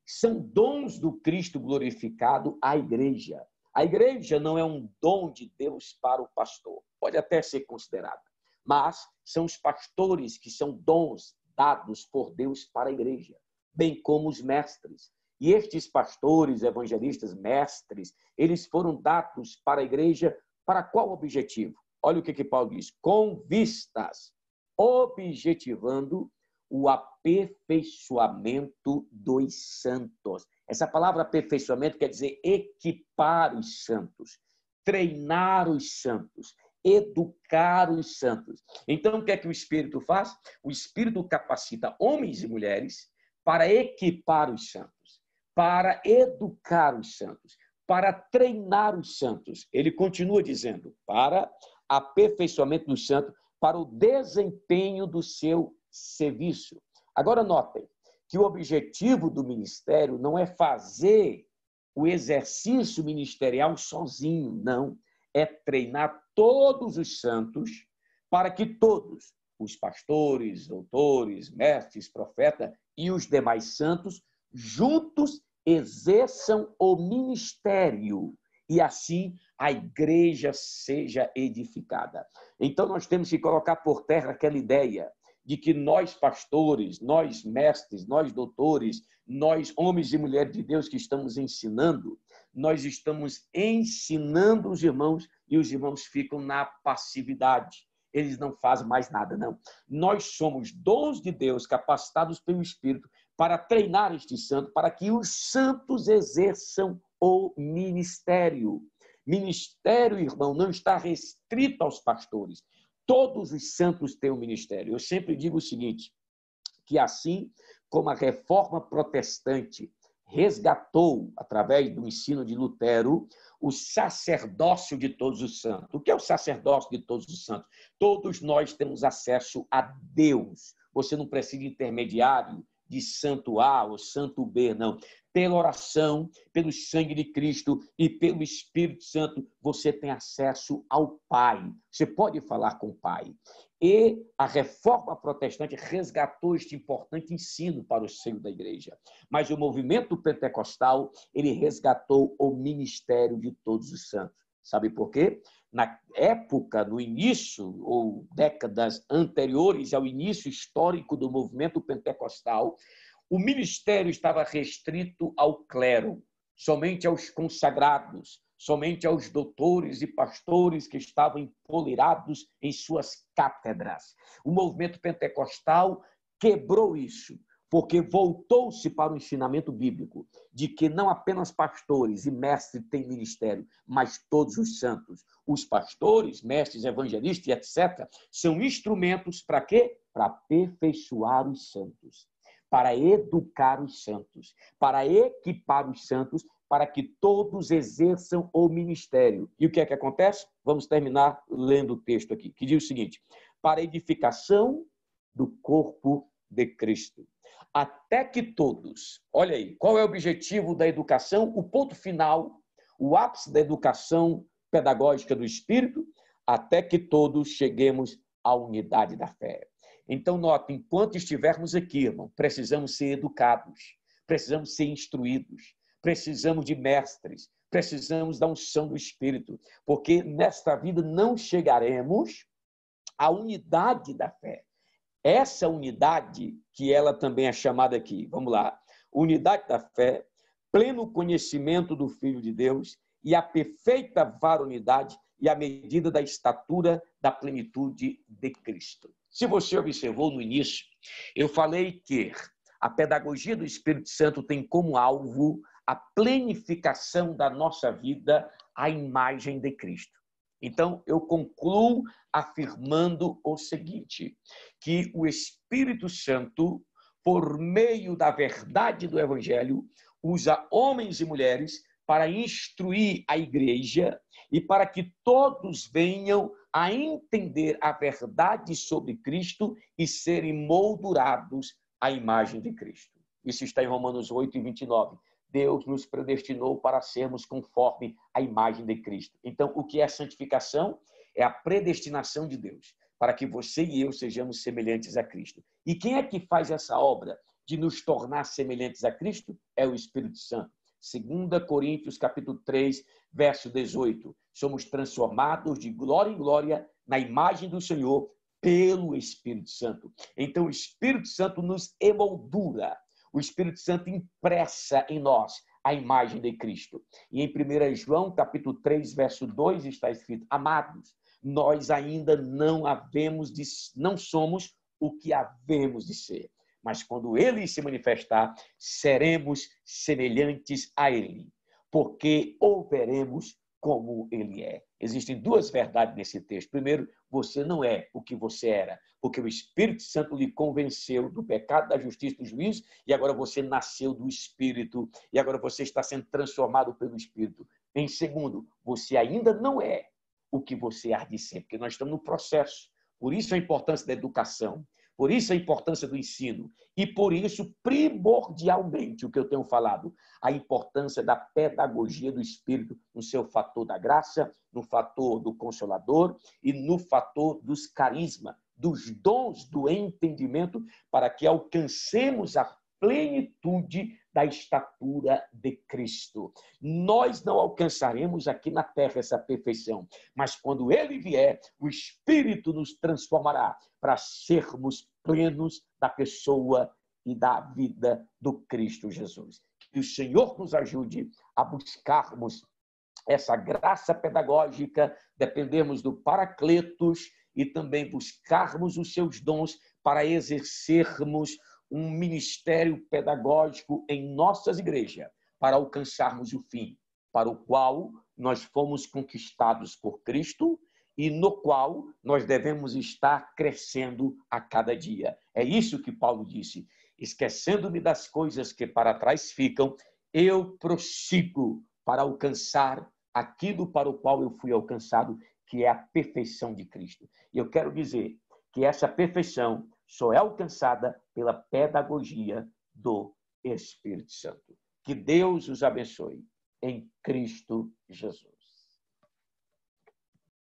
são dons do Cristo glorificado à igreja. A igreja não é um dom de Deus para o pastor, pode até ser considerado, mas são os pastores que são dons dados por Deus para a igreja, bem como os mestres. E estes pastores, evangelistas, mestres, eles foram dados para a igreja para qual objetivo? Olha o que Paulo diz: com vistas, objetivando o aperfeiçoamento dos santos. Essa palavra aperfeiçoamento quer dizer equipar os santos, treinar os santos, educar os santos. Então, o que é que o Espírito faz? O Espírito capacita homens e mulheres para equipar os santos, para educar os santos, para treinar os santos. Ele continua dizendo, para aperfeiçoamento dos santos, para o desempenho do seu serviço. Agora, notem que o objetivo do ministério não é fazer o exercício ministerial sozinho, não. É treinar todos os santos para que todos, os pastores, doutores, mestres, profetas e os demais santos, juntos exerçam o ministério e assim a igreja seja edificada. Então, nós temos que colocar por terra aquela ideia de que nós pastores, nós mestres, nós doutores, nós homens e mulheres de Deus que estamos ensinando, nós estamos ensinando os irmãos e os irmãos ficam na passividade. Eles não fazem mais nada, não. Nós somos dons de Deus capacitados pelo Espírito para treinar este santo, para que os santos exerçam o ministério. Ministério, irmão, não está restrito aos pastores. Todos os santos têm um ministério. Eu sempre digo o seguinte, que assim como a reforma protestante resgatou, através do ensino de Lutero, o sacerdócio de todos os santos. O que é o sacerdócio de todos os santos? Todos nós temos acesso a Deus. Você não precisa de intermediário, de santo A ou santo B, não. Pela oração, pelo sangue de Cristo e pelo Espírito Santo, você tem acesso ao Pai. Você pode falar com o Pai. E a reforma protestante resgatou este importante ensino para o seio da igreja. Mas o movimento pentecostal, ele resgatou o ministério de todos os santos. Sabe por quê? Na época, no início, ou décadas anteriores ao início histórico do movimento pentecostal, o ministério estava restrito ao clero, somente aos consagrados, somente aos doutores e pastores que estavam empoleirados em suas cátedras. O movimento pentecostal quebrou isso, porque voltou-se para o ensinamento bíblico de que não apenas pastores e mestres têm ministério, mas todos os santos. Os pastores, mestres, evangelistas, etc., são instrumentos para quê? Para aperfeiçoar os santos, para educar os santos, para equipar os santos para que todos exerçam o ministério. E o que é que acontece? Vamos terminar lendo o texto aqui, que diz o seguinte: para a edificação do corpo de Cristo. Até que todos, olha aí, qual é o objetivo da educação? O ponto final, o ápice da educação pedagógica do Espírito, até que todos cheguemos à unidade da fé. Então, note, enquanto estivermos aqui, irmão, precisamos ser educados, precisamos ser instruídos, precisamos de mestres, precisamos da unção do Espírito, porque nesta vida não chegaremos à unidade da fé. Essa unidade, que ela também é chamada aqui, vamos lá, unidade da fé, pleno conhecimento do Filho de Deus e a perfeita varonidade e a medida da estatura da plenitude de Cristo. Se você observou no início, eu falei que a pedagogia do Espírito Santo tem como alvo a plenificação da nossa vida à imagem de Cristo. Então, eu concluo afirmando o seguinte, que o Espírito Santo, por meio da verdade do Evangelho, usa homens e mulheres para instruir a igreja e para que todos venham a entender a verdade sobre Cristo e serem moldurados à imagem de Cristo. Isso está em Romanos 8:29. Deus nos predestinou para sermos conforme a imagem de Cristo. Então, o que é santificação? É a predestinação de Deus, para que você e eu sejamos semelhantes a Cristo. E quem é que faz essa obra de nos tornar semelhantes a Cristo? É o Espírito Santo. 2 Coríntios, capítulo 3, verso 18. Somos transformados de glória em glória na imagem do Senhor pelo Espírito Santo. Então, o Espírito Santo nos emoldura. O Espírito Santo impressa em nós a imagem de Cristo. E em 1 João, capítulo 3, verso 2, está escrito: amados, nós ainda não somos o que havemos de ser. Mas quando ele se manifestar, seremos semelhantes a ele, porque o veremos como ele é. Existem duas verdades nesse texto. Primeiro, você não é o que você era, porque o Espírito Santo lhe convenceu do pecado, da justiça e do juízo, e agora você nasceu do Espírito, e agora você está sendo transformado pelo Espírito. Em segundo, você ainda não é o que você há de ser, porque nós estamos no processo. Por isso a importância da educação, por isso a importância do ensino, e por isso, primordialmente, o que eu tenho falado, a importância da pedagogia do Espírito no seu fator da graça, no fator do Consolador e no fator dos carismas, dos dons do entendimento, para que alcancemos a plenitude da estatura de Cristo. Nós não alcançaremos aqui na terra essa perfeição, mas quando ele vier, o Espírito nos transformará para sermos plenos da pessoa e da vida do Cristo Jesus. Que o Senhor nos ajude a buscarmos essa graça pedagógica, dependermos do Paracletos e também buscarmos os seus dons para exercermos um ministério pedagógico em nossas igrejas, para alcançarmos o fim, para o qual nós fomos conquistados por Cristo e no qual nós devemos estar crescendo a cada dia. É isso que Paulo disse: esquecendo-me das coisas que para trás ficam, eu prossigo para alcançar aquilo para o qual eu fui alcançado, que é a perfeição de Cristo. E eu quero dizer que essa perfeição só é alcançada pela pedagogia do Espírito Santo. Que Deus os abençoe em Cristo Jesus.